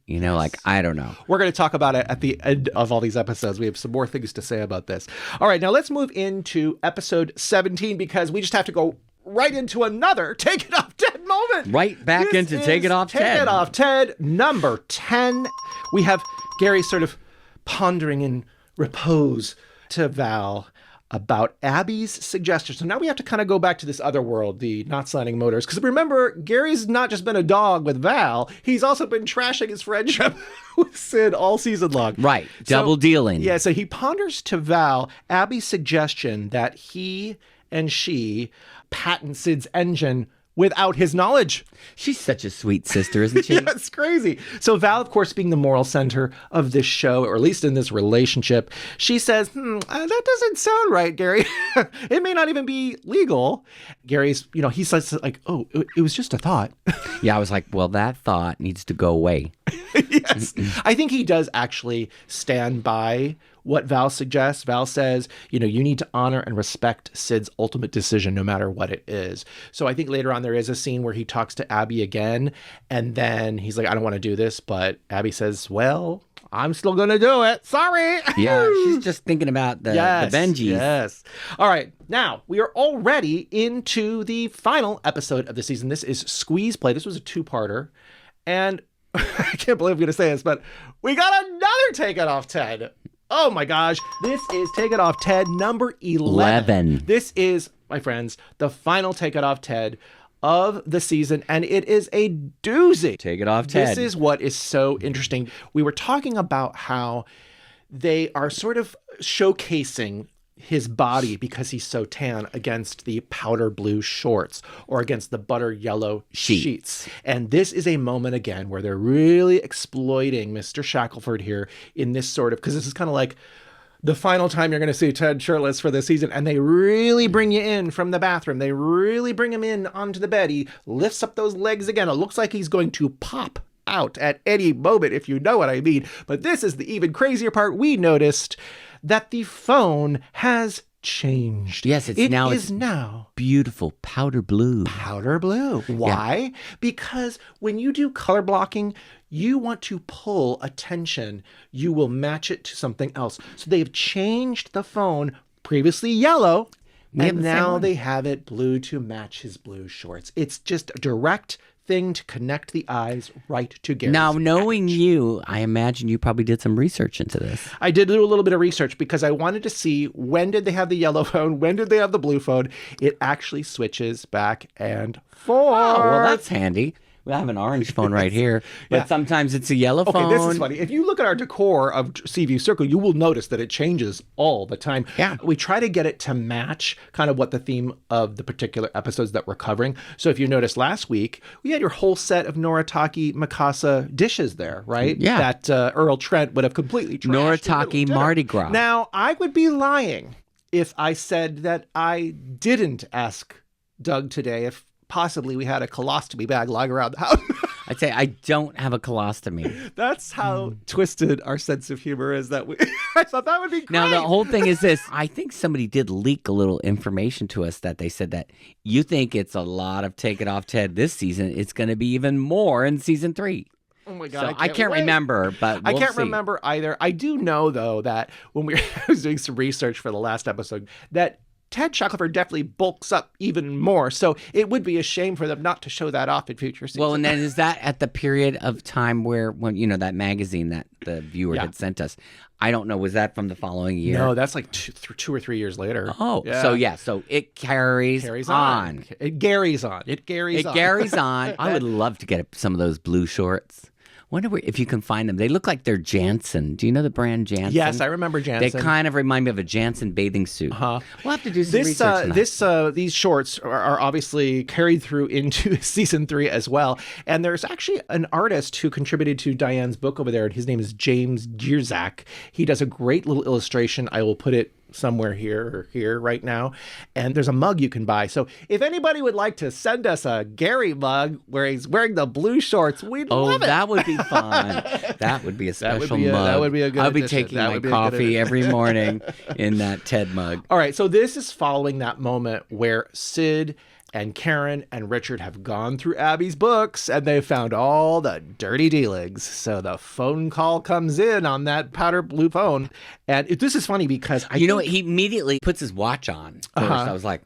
Speaker 1: I don't know.
Speaker 2: We're going to talk about it at the end of all these episodes. We have some more things to say about this. All right, now let's move into episode 17 because we just have to go right into another Take It Off Ted moment.
Speaker 1: Right back into Take It Off Ted.
Speaker 2: Take It Off Ted, number 10. We have Gary sort of pondering and repose to Val about Abby's suggestion. So now we have to kind of go back to this other world, the not sliding motors. Because remember, Gary's not just been a dog with Val, he's also been trashing his friendship with Sid all season long.
Speaker 1: Right. Double dealing.
Speaker 2: Yeah, so he ponders to Val Abby's suggestion that he and she patent Sid's engine without his knowledge.
Speaker 1: She's such a sweet sister, isn't she?
Speaker 2: Yeah, it's crazy. So Val, of course, being the moral center of this show, or at least in this relationship, she says, that doesn't sound right, Gary. It may not even be legal. Gary's, he says like, oh, it was just a thought.
Speaker 1: Yeah, I was like, well, that thought needs to go away.
Speaker 2: Yes. I think he does actually stand by what Val suggests. Val says, you need to honor and respect Sid's ultimate decision, no matter what it is. So I think later on there is a scene where he talks to Abby again, and then he's like, I don't want to do this, but Abby says, well, I'm still going to do it. Sorry.
Speaker 1: Yeah, she's just thinking about the Benjis. Yes.
Speaker 2: All right. Now, we are already into the final episode of the season. This is Squeeze Play. This was a two-parter. And I can't believe I'm going to say this, but we got another Take It Off Ted. Oh my gosh. This is Take It Off Ted number 11. This is, my friends, the final Take It Off Ted of the season, and it is a doozy.
Speaker 1: Take It Off Ted.
Speaker 2: This is what is so interesting. We were talking about how they are sort of showcasing his body because he's so tan against the powder blue shorts or against the butter yellow sheets. And this is a moment again where they're really exploiting Mr. Shackelford here in this sort of, because this is kind of like the final time you're going to see Ted shirtless for this season. And they really bring you in from the bathroom. They really bring him in onto the bed. He lifts up those legs again. It looks like he's going to pop out at any moment, if you know what I mean. But this is the even crazier part. We noticed that the phone has changed.
Speaker 1: Yes, it's now beautiful powder blue.
Speaker 2: Powder blue. Why? Yeah. Because when you do color blocking, you want to pull attention. You will match it to something else. So they've changed the phone, previously yellow, and now they have it blue to match his blue shorts. It's just a direct thing to connect the eyes right to Gary's.
Speaker 1: Now, knowing you, I imagine you probably did some research into this.
Speaker 2: I did do a little bit of research because I wanted to see when did they have the yellow phone, when did they have the blue phone. It actually switches back and forth.
Speaker 1: Oh, well, that's handy. We have an orange phone right here, but sometimes it's a yellow phone.
Speaker 2: Okay, this is funny. If you look at our decor of Seaview Circle, you will notice that it changes all the time.
Speaker 1: Yeah.
Speaker 2: We try to get it to match kind of what the theme of the particular episodes that we're covering. So if you noticed last week, we had your whole set of Noritake Mikasa dishes there, right?
Speaker 1: Yeah.
Speaker 2: That Earl Trent would have completely trashed.
Speaker 1: Noritake Mardi Gras.
Speaker 2: Now, I would be lying if I said that I didn't ask Doug today if possibly we had a colostomy bag lying around the house.
Speaker 1: I'd say I don't have a colostomy.
Speaker 2: That's how twisted our sense of humor is that we I thought that would be great.
Speaker 1: Now, the whole thing is this. I think somebody did leak a little information to us that they said that you think it's a lot of Take It Off Ted this season. It's going to be even more in season 3.
Speaker 2: Oh my God.
Speaker 1: So I can't remember, but
Speaker 2: I can't remember either. I do know, though, that when I was doing some research for the last episode, that Ted Shackelford definitely bulks up even more. So it would be a shame for them not to show that off in future seasons.
Speaker 1: Well, and then is that at the period of time where, when that magazine that the viewer had sent us, I don't know, was that from the following year?
Speaker 2: No, that's like 2 or 3 years later.
Speaker 1: Oh, yeah. So it carries on.
Speaker 2: It carries on.
Speaker 1: It carries on. I would love to get some of those blue shorts. Wonder if you can find them. They look like they're Janssen. Do you know the brand Janssen?
Speaker 2: Yes, I remember Janssen.
Speaker 1: They kind of remind me of a Janssen bathing suit. We'll have to do some research on that.
Speaker 2: These shorts are obviously carried through into season 3 as well. And there's actually an artist who contributed to Diane's book over there. His name is James Gierzak. He does a great little illustration. I will put it somewhere here right now, and there's a mug you can buy. So if anybody would like to send us a Gary mug where he's wearing the blue shorts, we'd love it.
Speaker 1: That would be fun. That would be a special mug.
Speaker 2: That would be a good
Speaker 1: I'll be
Speaker 2: addition.
Speaker 1: taking my coffee every morning in that Ted mug.
Speaker 2: All right, so this is following that moment where Sid and Karen and Richard have gone through Abby's books and they've found all the dirty dealings. So the phone call comes in on that powder blue phone. And this is funny because
Speaker 1: he immediately puts his watch on. First, I was like,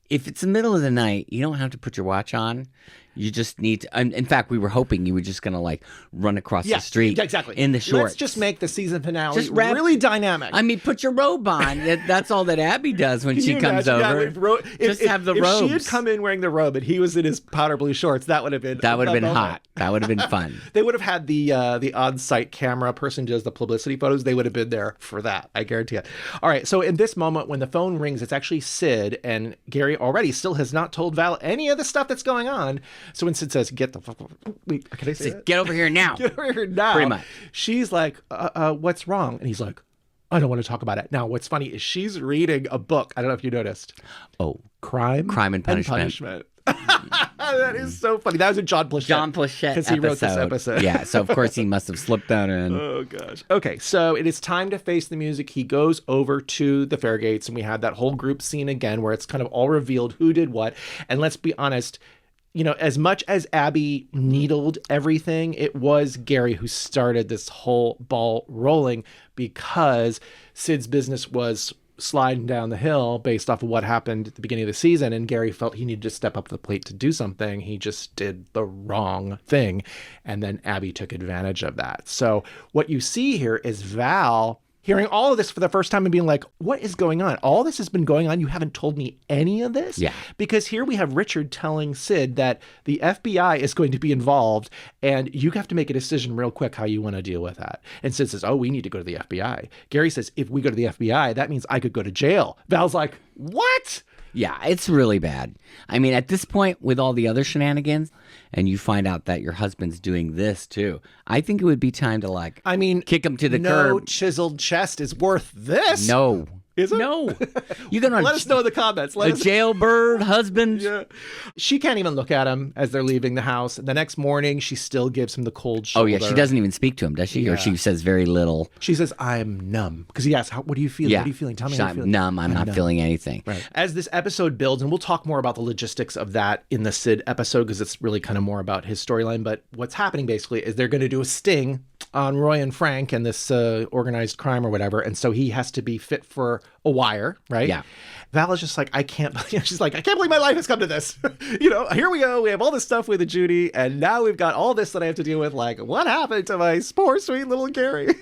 Speaker 1: if it's the middle of the night, you don't have to put your watch on. You just need to. In fact, we were hoping you were just going to like run across the street,
Speaker 2: exactly,
Speaker 1: in the shorts.
Speaker 2: Let's just make the season finale
Speaker 1: Just wrap-
Speaker 2: really dynamic.
Speaker 1: I mean, put your robe on. That's all that Abby does when
Speaker 2: Can
Speaker 1: she
Speaker 2: you
Speaker 1: comes
Speaker 2: imagine?
Speaker 1: over.
Speaker 2: If
Speaker 1: have the
Speaker 2: if
Speaker 1: robes.
Speaker 2: she had come in wearing the robe and he was in his powder blue shorts, that would have been
Speaker 1: hot. That would have been fun.
Speaker 2: They would have had the on-site camera person who does the publicity photos. They would have been there for that. I guarantee it. All right. So in this moment, when the phone rings, it's actually Sid, and Gary already still has not told Val any of the stuff that's going on. So when Sid says, "Get the fuck," wait, can I say that?
Speaker 1: Get over here now.
Speaker 2: Get over here now.
Speaker 1: Pretty much.
Speaker 2: She's like, "What's wrong?" And he's like, "I don't want to talk about it." Now, what's funny is she's reading a book. I don't know if you noticed.
Speaker 1: Oh,
Speaker 2: Crime
Speaker 1: and Punishment.
Speaker 2: That is so funny. That was a John Plachette. Because he wrote this episode.
Speaker 1: Yeah, so of course he must have slipped that in.
Speaker 2: Oh, gosh. Okay, so it is time to face the music. He goes over to the Fairgates, and we have that whole group scene again where it's kind of all revealed who did what. And let's be honest, as much as Abby needled everything, it was Gary who started this whole ball rolling because Sid's business was sliding down the hill based off of what happened at the beginning of the season, and Gary felt he needed to step up to the plate to do something. He just did the wrong thing, and then Abby took advantage of that. So what you see here is Val hearing all of this for the first time and being like, what is going on? All this has been going on. You haven't told me any of this?
Speaker 1: Yeah.
Speaker 2: Because here we have Richard telling Sid that the FBI is going to be involved and you have to make a decision real quick how you want to deal with that. And Sid says, oh, we need to go to the FBI. Gary says, if we go to the FBI, that means I could go to jail. Val's like, what?
Speaker 1: Yeah, it's really bad. I mean, at this point, with all the other shenanigans, and you find out that your husband's doing this too, I think it would be time to kick him to the curb.
Speaker 2: No chiseled chest is worth this.
Speaker 1: No.
Speaker 2: Is it?
Speaker 1: No. You're gonna
Speaker 2: let us know in the comments.
Speaker 1: Jailbird husband.
Speaker 2: Yeah. She can't even look at him as they're leaving the house. The next morning, she still gives him the cold shoulder.
Speaker 1: Oh, yeah. She doesn't even speak to him, does she?
Speaker 2: Yeah.
Speaker 1: Or she says very little.
Speaker 2: She says, I'm numb. Because he asks, what do you feel?
Speaker 1: Yeah.
Speaker 2: What are you feeling? Tell me how you feel.
Speaker 1: Numb. I'm not feeling anything.
Speaker 2: Right. As this episode builds, and we'll talk more about the logistics of that in the Sid episode, because it's really kind of more about his storyline. But what's happening basically is they're going to do a sting on Roy and Frank and this organized crime or whatever. And so he has to be fit for a wire, right?
Speaker 1: Yeah.
Speaker 2: Val is just like, she's like, I can't believe my life has come to this. Here we go. We have all this stuff with Judy, and now we've got all this that I have to deal with. Like, what happened to my poor, sweet little Gary?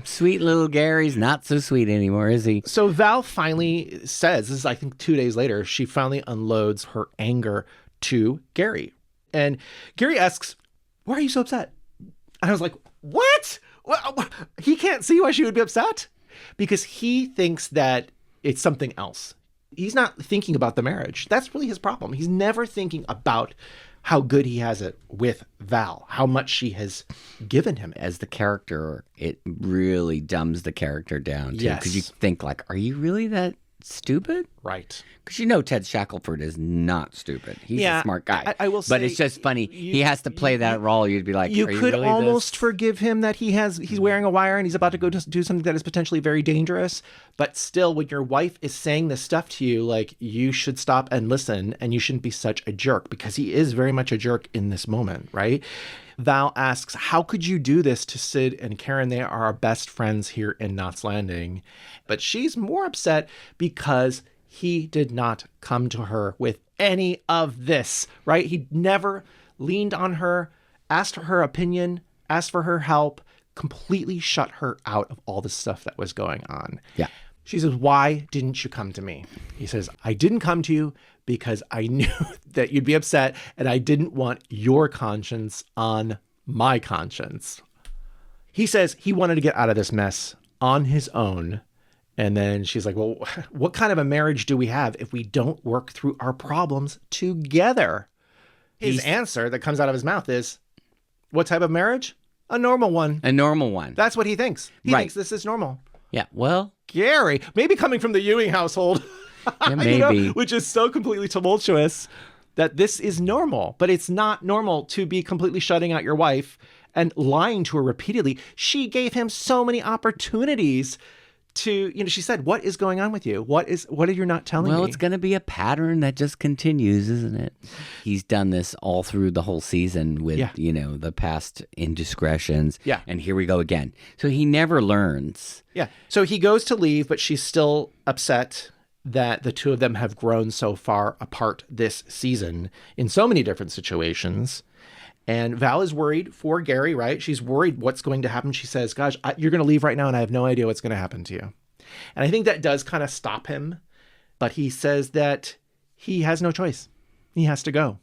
Speaker 1: Sweet little Gary's not so sweet anymore, is he?
Speaker 2: So Val finally says, this is, I think, 2 days later, she finally unloads her anger to Gary. And Gary asks, why are you so upset? And I was like, what? He can't see why she would be upset? Because he thinks that it's something else. He's not thinking about the marriage. That's really his problem. He's never thinking about how good he has it with Val, how much she has given him.
Speaker 1: As the character, it really dumbs the character down, too.
Speaker 2: Yes.
Speaker 1: Because you think, like, are you really that stupid?
Speaker 2: Right.
Speaker 1: Because Ted Shackelford is not stupid. He's a smart guy.
Speaker 2: I will say,
Speaker 1: but it's just funny. He has to play that role. You'd be like,
Speaker 2: you
Speaker 1: are you
Speaker 2: could
Speaker 1: really
Speaker 2: almost forgive him that he's wearing a wire and he's about to go do something that is potentially very dangerous. But still, when your wife is saying this stuff to you, like, you should stop and listen, and you shouldn't be such a jerk, because he is very much a jerk in this moment, right? Val asks, how could you do this to Sid and Karen? They are our best friends here in Knots Landing. But she's more upset because he did not come to her with any of this, right? He never leaned on her, asked for her opinion, asked for her help, completely shut her out of all the stuff that was going on.
Speaker 1: Yeah.
Speaker 2: She says, why didn't you come to me? He says, I didn't come to you because I knew that you'd be upset and I didn't want your conscience on my conscience. He says he wanted to get out of this mess on his own. And then she's like, well, what kind of a marriage do we have if we don't work through our problems together? His answer that comes out of his mouth is, what type of marriage? A normal one.
Speaker 1: A normal one.
Speaker 2: That's what he thinks. He thinks this is normal.
Speaker 1: Yeah, well.
Speaker 2: Gary, maybe coming from the Ewing household,
Speaker 1: Yeah, maybe.
Speaker 2: Which is so completely tumultuous, that this is normal. But it's not normal to be completely shutting out your wife and lying to her repeatedly. She gave him so many opportunities to, she said, what is going on with you? What are you not telling me?
Speaker 1: Well, it's going to be a pattern that just continues, isn't it? He's done this all through the whole season with, the past indiscretions.
Speaker 2: Yeah.
Speaker 1: And here we go again. So he never learns.
Speaker 2: Yeah. So he goes to leave, but she's still upset that the two of them have grown so far apart this season in so many different situations. And Val is worried for Gary, right? She's worried what's going to happen. She says, gosh, you're going to leave right now and I have no idea what's going to happen to you. And I think that does kind of stop him. But he says that he has no choice. He has to go.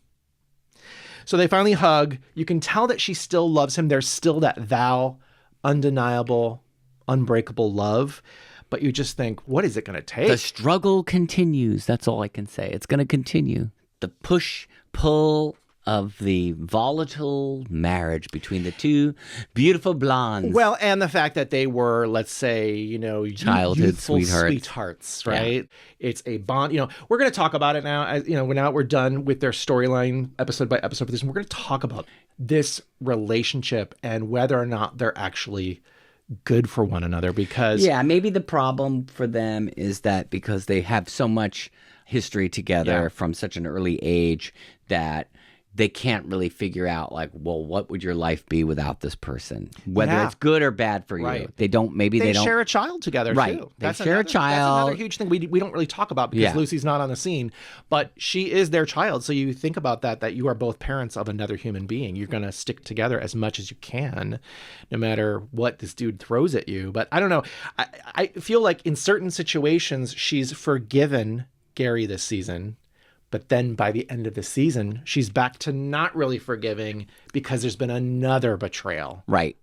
Speaker 2: So they finally hug. You can tell that she still loves him. There's still that Val, undeniable, unbreakable love. But you just think, what is it going to take?
Speaker 1: The struggle continues. That's all I can say. It's going to continue. The push-pull of the volatile marriage between the two beautiful blondes.
Speaker 2: Well, and the fact that they were, let's say,
Speaker 1: childhood
Speaker 2: youthful
Speaker 1: sweethearts,
Speaker 2: right? Yeah. It's a bond. We're going to talk about it now. As now we're done with their storyline episode by episode for this. And we're going to talk about this relationship and whether or not they're actually good for one another. Because
Speaker 1: maybe the problem for them is that because they have so much history together from such an early age that they can't really figure out, like, well, what would your life be without this person? Whether it's good or bad for you. They don't, they don't
Speaker 2: share a child together, too.
Speaker 1: They share a child.
Speaker 2: That's another huge thing we don't really talk about because Lucy's not on the scene, but she is their child. So you think about that you are both parents of another human being. You're going to stick together as much as you can, no matter what this dude throws at you. But I don't know. I feel like in certain situations, she's forgiven Gary this season. But then by the end of the season, she's back to not really forgiving because there's been another betrayal.
Speaker 1: Right.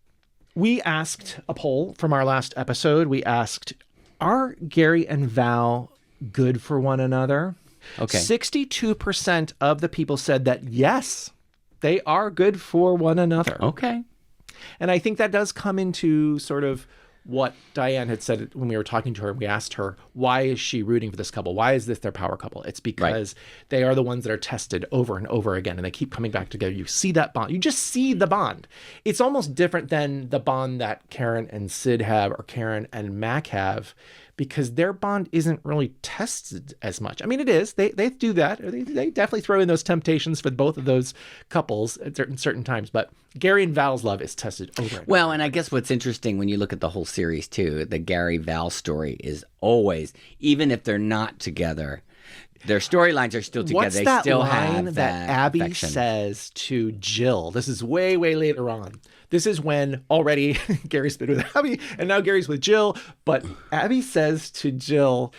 Speaker 2: We asked a poll from our last episode. We asked, are Gary and Val good for one another?
Speaker 1: Okay.
Speaker 2: 62% of the people said that, yes, they are good for one another.
Speaker 1: Okay.
Speaker 2: And I think that does come into sort of what Diane had said when we were talking to her. We asked her, why is she rooting for this couple? Why is this their power couple? It's because they are the ones that are tested over and over again, and they keep coming back together. You see that bond. You just see the bond. It's almost different than the bond that Karen and Sid have or Karen and Mac have, because their bond isn't really tested as much. I mean, it is. They do that. They definitely throw in those temptations for both of those couples at certain times. But Gary and Val's love is tested over and over.
Speaker 1: Well, and I guess what's interesting when you look at the whole series, too, the Gary-Val story is always, even if they're not together, their storylines are still together.
Speaker 2: What's
Speaker 1: they
Speaker 2: that
Speaker 1: still
Speaker 2: line
Speaker 1: have
Speaker 2: that Abby
Speaker 1: affection.
Speaker 2: says to Jill? This is way, way later on. This is when already Gary's been with Abby and now Gary's with Jill. But Abby says to Jill,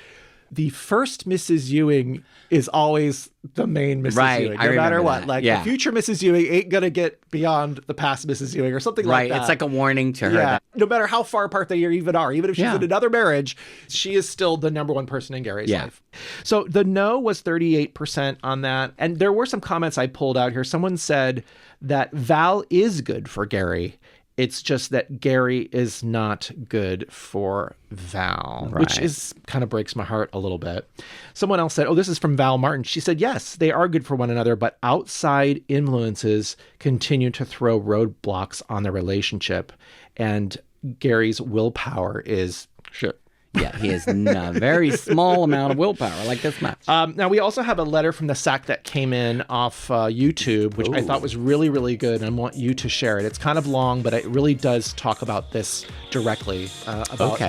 Speaker 2: the first Mrs. Ewing is always the main Mrs. Ewing, no matter what.
Speaker 1: That.
Speaker 2: The future Mrs. Ewing ain't going to get beyond the past Mrs. Ewing or something like that.
Speaker 1: Right. It's like a warning to her.
Speaker 2: Yeah. No matter how far apart they even are, even if she's in another marriage, she is still the number one person in Gary's life. So the no was 38% on that. And there were some comments I pulled out here. Someone said that Val is good for Gary. It's just that Gary is not good for Val, which is kind of breaks my heart a little bit. Someone else said, this is from Val Martin. She said, yes, they are good for one another, but outside influences continue to throw roadblocks on the relationship. And Gary's willpower is shit.
Speaker 1: Yeah, he has a very small amount of willpower, like this much.
Speaker 2: Now, we also have a letter from the sack that came in off YouTube, which I thought was really, really good, and I want you to share it. It's kind of long, but it really does talk about this directly, about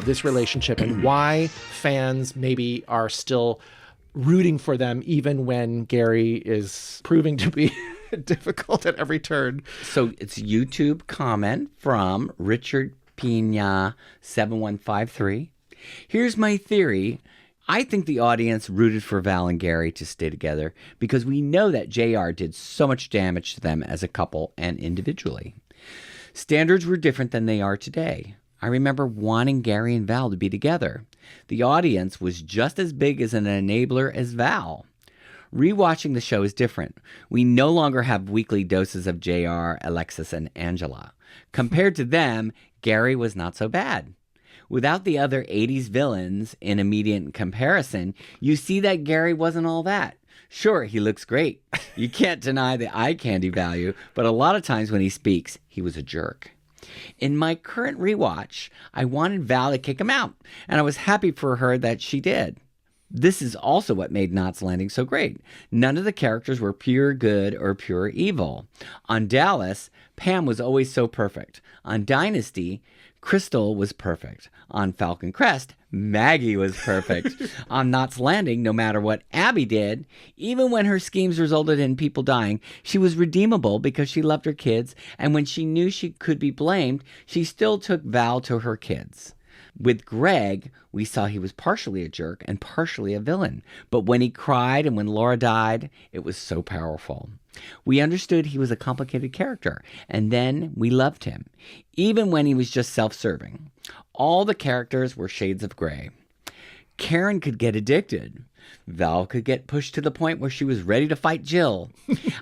Speaker 2: this relationship and why fans maybe are still rooting for them, even when Gary is proving to be difficult at every turn.
Speaker 1: So it's a YouTube comment from Richard Pina 7153. Here's my theory. I think the audience rooted for Val and Gary to stay together because we know that JR did so much damage to them as a couple and individually. Standards were different than they are today. I remember wanting Gary and Val to be together. The audience was just as big as an enabler as Val. Rewatching the show is different. We no longer have weekly doses of JR, Alexis, and Angela. Compared to them, Gary was not so bad. Without the other 80s villains in immediate comparison, you see that Gary wasn't all that. Sure, he looks great. You can't deny the eye candy value, but a lot of times when he speaks, he was a jerk. In my current rewatch, I wanted Val to kick him out, and I was happy for her that she did. This is also what made Knots Landing so great. None of the characters were pure good or pure evil. On Dallas, Pam was always so perfect. On Dynasty, Crystal was perfect. On Falcon Crest, Maggie was perfect. On Knots Landing, no matter what Abby did, even when her schemes resulted in people dying, she was redeemable because she loved her kids, and when she knew she could be blamed, she still took Val to her kids. With Greg, we saw he was partially a jerk and partially a villain, but when he cried and when Laura died, it was so powerful. We understood he was a complicated character, and then we loved him, even when he was just self-serving. All the characters were shades of gray. Karen could get addicted. Val could get pushed to the point where she was ready to fight Jill.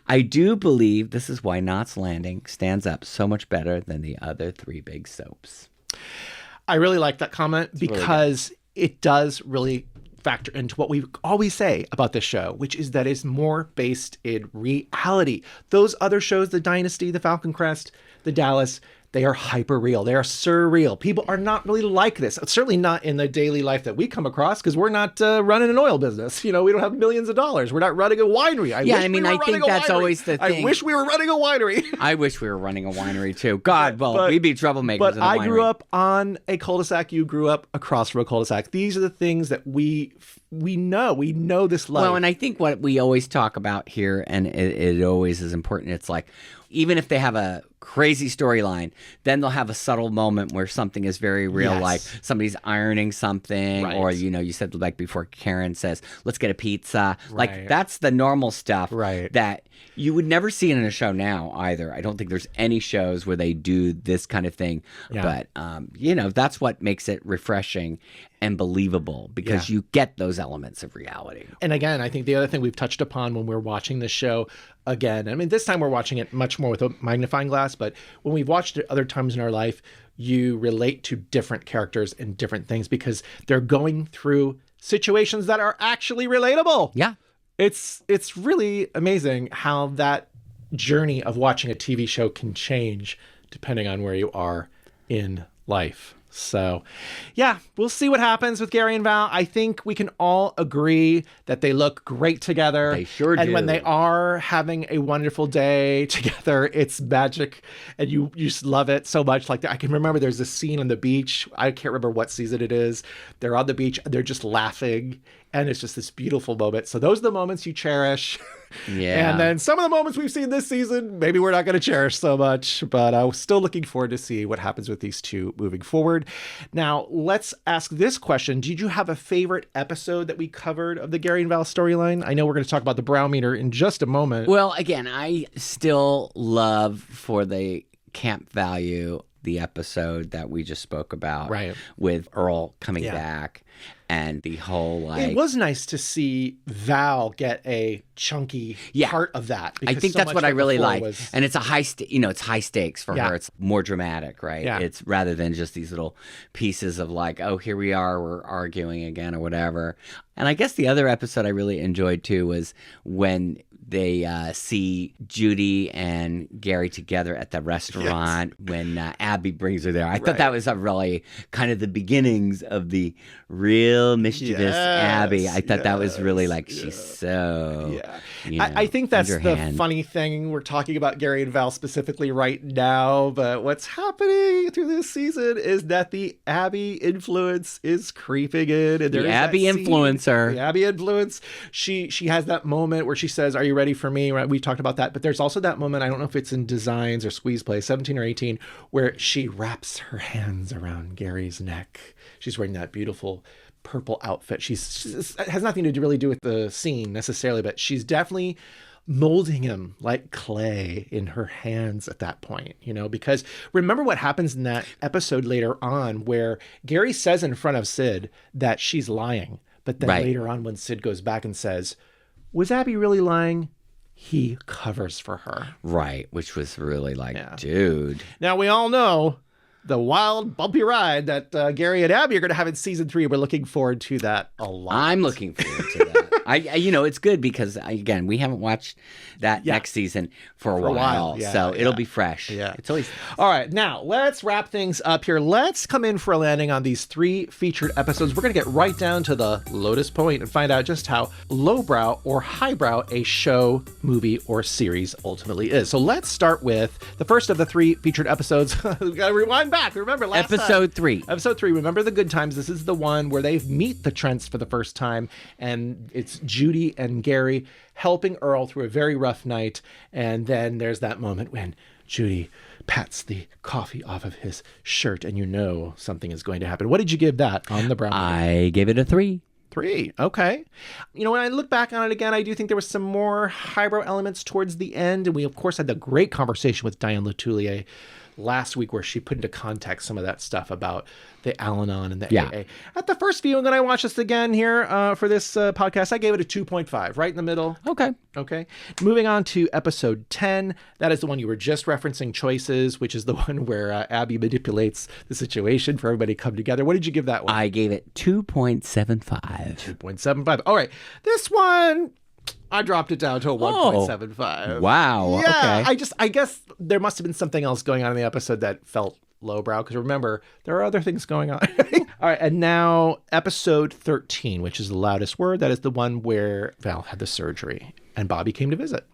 Speaker 1: I do believe this is why Knots Landing stands up so much better than the other three big soaps.
Speaker 2: I really like that comment because it does really factor into what we always say about this show, which is that it's more based in reality. Those other shows, The Dynasty, The Falcon Crest, The Dallas, they are hyper real. They are surreal. People are not really like this. Certainly not in the daily life that we come across, because we're not running an oil business. You know, we don't have millions of dollars. We're not running a winery.
Speaker 1: I think that's always the thing.
Speaker 2: I wish we were running a winery.
Speaker 1: I wish we were running a winery too. God, we'd be troublemakers.
Speaker 2: But I grew up on a cul-de-sac. You grew up across from a cul-de-sac. These are the things that we know. We know this life.
Speaker 1: Well, and I think what we always talk about here, and it always is important, it's like, even if they have a crazy storyline, then they'll have a subtle moment where something is very real,
Speaker 2: yes.
Speaker 1: like somebody's ironing something,
Speaker 2: right.
Speaker 1: or, you know, you said like before Karen says, let's get a pizza.
Speaker 2: Right.
Speaker 1: Like, that's the normal stuff
Speaker 2: right.
Speaker 1: that you would never see in a show now either. I don't think there's any shows where they do this kind of thing.
Speaker 2: Yeah.
Speaker 1: But, you know, that's what makes it refreshing and believable, because you get those elements of reality.
Speaker 2: And again, I think the other thing we've touched upon when we're watching this show, again, I mean, this time we're watching it much more with a magnifying glass, but when we've watched it other times in our life, you relate to different characters and different things because they're going through situations that are actually relatable.
Speaker 1: Yeah.
Speaker 2: It's really amazing how that journey of watching a TV show can change depending on where you are in life. So, yeah, we'll see what happens with Gary and Val. I think we can all agree that they look great together.
Speaker 1: They sure do.
Speaker 2: And when they are having a wonderful day together, it's magic. And you just love it so much. Like, I can remember there's this scene on the beach. I can't remember what season it is. They're on the beach and they're just laughing. And it's just this beautiful moment. So those are the moments you cherish.
Speaker 1: Yeah.
Speaker 2: And then some of the moments we've seen this season, maybe we're not going to cherish so much, but I'm still looking forward to see what happens with these two moving forward. Now, let's ask this question. Did you have a favorite episode that we covered of the Gary and Val storyline? I know we're going to talk about the Browmeter in just a moment.
Speaker 1: Well, again, I still love, for the camp value, the episode that we just spoke about,
Speaker 2: right,
Speaker 1: with Earl coming back, and the whole, like,
Speaker 2: it was nice to see Val get a chunky part of that.
Speaker 1: I think
Speaker 2: so
Speaker 1: that's what I really like.
Speaker 2: Was...
Speaker 1: And it's a it's high stakes for her. It's more dramatic, right?
Speaker 2: Yeah.
Speaker 1: It's rather than just these little pieces of like, oh, here we are, we're arguing again or whatever. And I guess the other episode I really enjoyed too was when they see Judy and Gary together at the restaurant when Abby brings her there. I thought that was a really kind of the beginnings of the real mischievous Abby. I thought that was really like, she's so... You know,
Speaker 2: I think that's
Speaker 1: underhand.
Speaker 2: The funny thing. We're talking about Gary and Val specifically right now, but what's happening through this season is that the Abby influence is creeping in. And
Speaker 1: the Abby influencer.
Speaker 2: The Abby influence. She has that moment where she says, "Are you ready for me?" Right? We talked about that, but there's also that moment, I don't know if it's in Designs or Squeeze Play, 17 or 18, where she wraps her hands around Gary's neck. She's wearing that beautiful purple outfit. She's has nothing to really do with the scene necessarily, but she's definitely molding him like clay in her hands at that point, you know, because remember what happens in that episode later on where Gary says in front of Sid that she's lying, but then later on when Sid goes back and says, was Abby really lying? He covers for her.
Speaker 1: Right, which was really like, dude.
Speaker 2: Now we all know the wild, bumpy ride that Gary and Abby are going to have in season 3. We're looking forward to that a lot.
Speaker 1: I'm looking forward to that. It's good because, again, we haven't watched that next season for a while.
Speaker 2: Yeah,
Speaker 1: so it'll be fresh.
Speaker 2: Yeah.
Speaker 1: It's always...
Speaker 2: All right, now let's wrap things up here. Let's come in for a landing on these 3 featured episodes. We're going to get right down to the lowest point and find out just how lowbrow or highbrow a show, movie, or series ultimately is. So let's start with the first of the 3 featured episodes. We got to rewind back. Remember last
Speaker 1: Episode 3.
Speaker 2: Episode 3, Remember the Good Times. This is the one where they meet the Trents for the first time, and it's Judy and Gary helping Earl through a very rough night. And then there's that moment when Judy pats the coffee off of his shirt, and you know something is going to happen. What did you give that on the Browmeter?
Speaker 1: I gave it a 3.
Speaker 2: 3. Okay. When I look back on it again, I do think there was some more highbrow elements towards the end. And we, of course, had the great conversation with Diane Letulier last week where she put into context some of that stuff about the Al-Anon and the AA. At the first viewing, when I watched this again here for this podcast, I gave it a 2.5, right in the middle. Okay. Moving on to episode 10. That is the one you were just referencing, Choices, which is the one where Abby manipulates the situation for everybody to come together. What did you give that one?
Speaker 1: I gave it 2.75.
Speaker 2: 2.75. All right. This one, I dropped it down to a 1.75.
Speaker 1: Wow.
Speaker 2: Yeah,
Speaker 1: Okay.
Speaker 2: I guess there must have been something else going on in the episode that felt lowbrow, because remember, there are other things going on. All right, and now episode 13, which is The Loudest Word. That is the one where Val had the surgery and Bobby came to visit.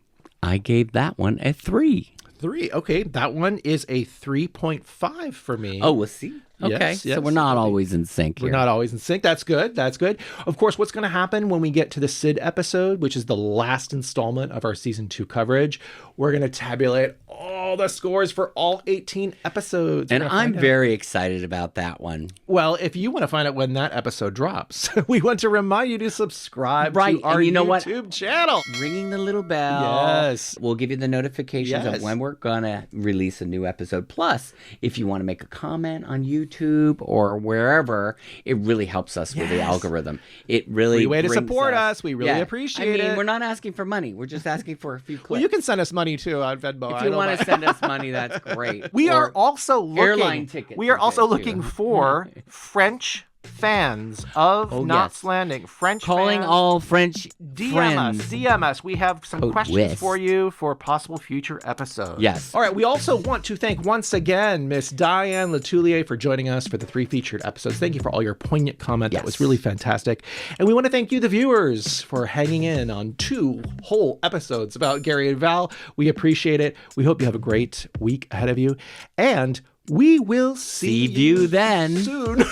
Speaker 1: I gave that one a 3.
Speaker 2: 3. Okay, that one is a 3.5 for me.
Speaker 1: Oh, we'll see. Okay,
Speaker 2: Yes,
Speaker 1: so we're not always in sync here.
Speaker 2: We're not always in sync. That's good. That's good. Of course, what's going to happen when we get to the Sid episode, which is the last installment of our season 2 coverage, we're going to tabulate all the scores for all 18 episodes.
Speaker 1: And I'm very excited about that one.
Speaker 2: Well, if you want to find out when that episode drops, we want to remind you to subscribe to our
Speaker 1: and you know
Speaker 2: YouTube channel.
Speaker 1: Ringing the little bell.
Speaker 2: Yes.
Speaker 1: We'll give you the notifications of when we're going to release a new episode. Plus, if you want to make a comment on YouTube or wherever, it really helps us with the algorithm. It really
Speaker 2: Free way to
Speaker 1: brings
Speaker 2: support us. We really appreciate it.
Speaker 1: We're not asking for money. We're just asking for a few clicks.
Speaker 2: Well, you can send us money too on Venmo.
Speaker 1: If you want to send us money, that's great.
Speaker 2: We are also looking.
Speaker 1: Airline tickets.
Speaker 2: We are also looking for French fans of Knots Landing. French
Speaker 1: calling
Speaker 2: fans,
Speaker 1: all French friends.
Speaker 2: DM us. We have some questions for you for possible future episodes.
Speaker 1: Yes.
Speaker 2: All right. We also want to thank once again Miss Diane Letulier for joining us for the 3 featured episodes. Thank you for all your poignant comment. That was really fantastic. And we want to thank you, the viewers, for hanging in on 2 whole episodes about Gary and Val. We appreciate it. We hope you have a great week ahead of you. And we will see
Speaker 1: you then.
Speaker 2: Soon.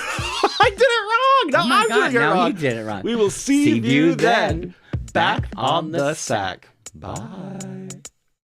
Speaker 2: I did it wrong. No, I'm doing it wrong.
Speaker 1: You did it wrong.
Speaker 2: We will see you then. Back on the sack. Bye.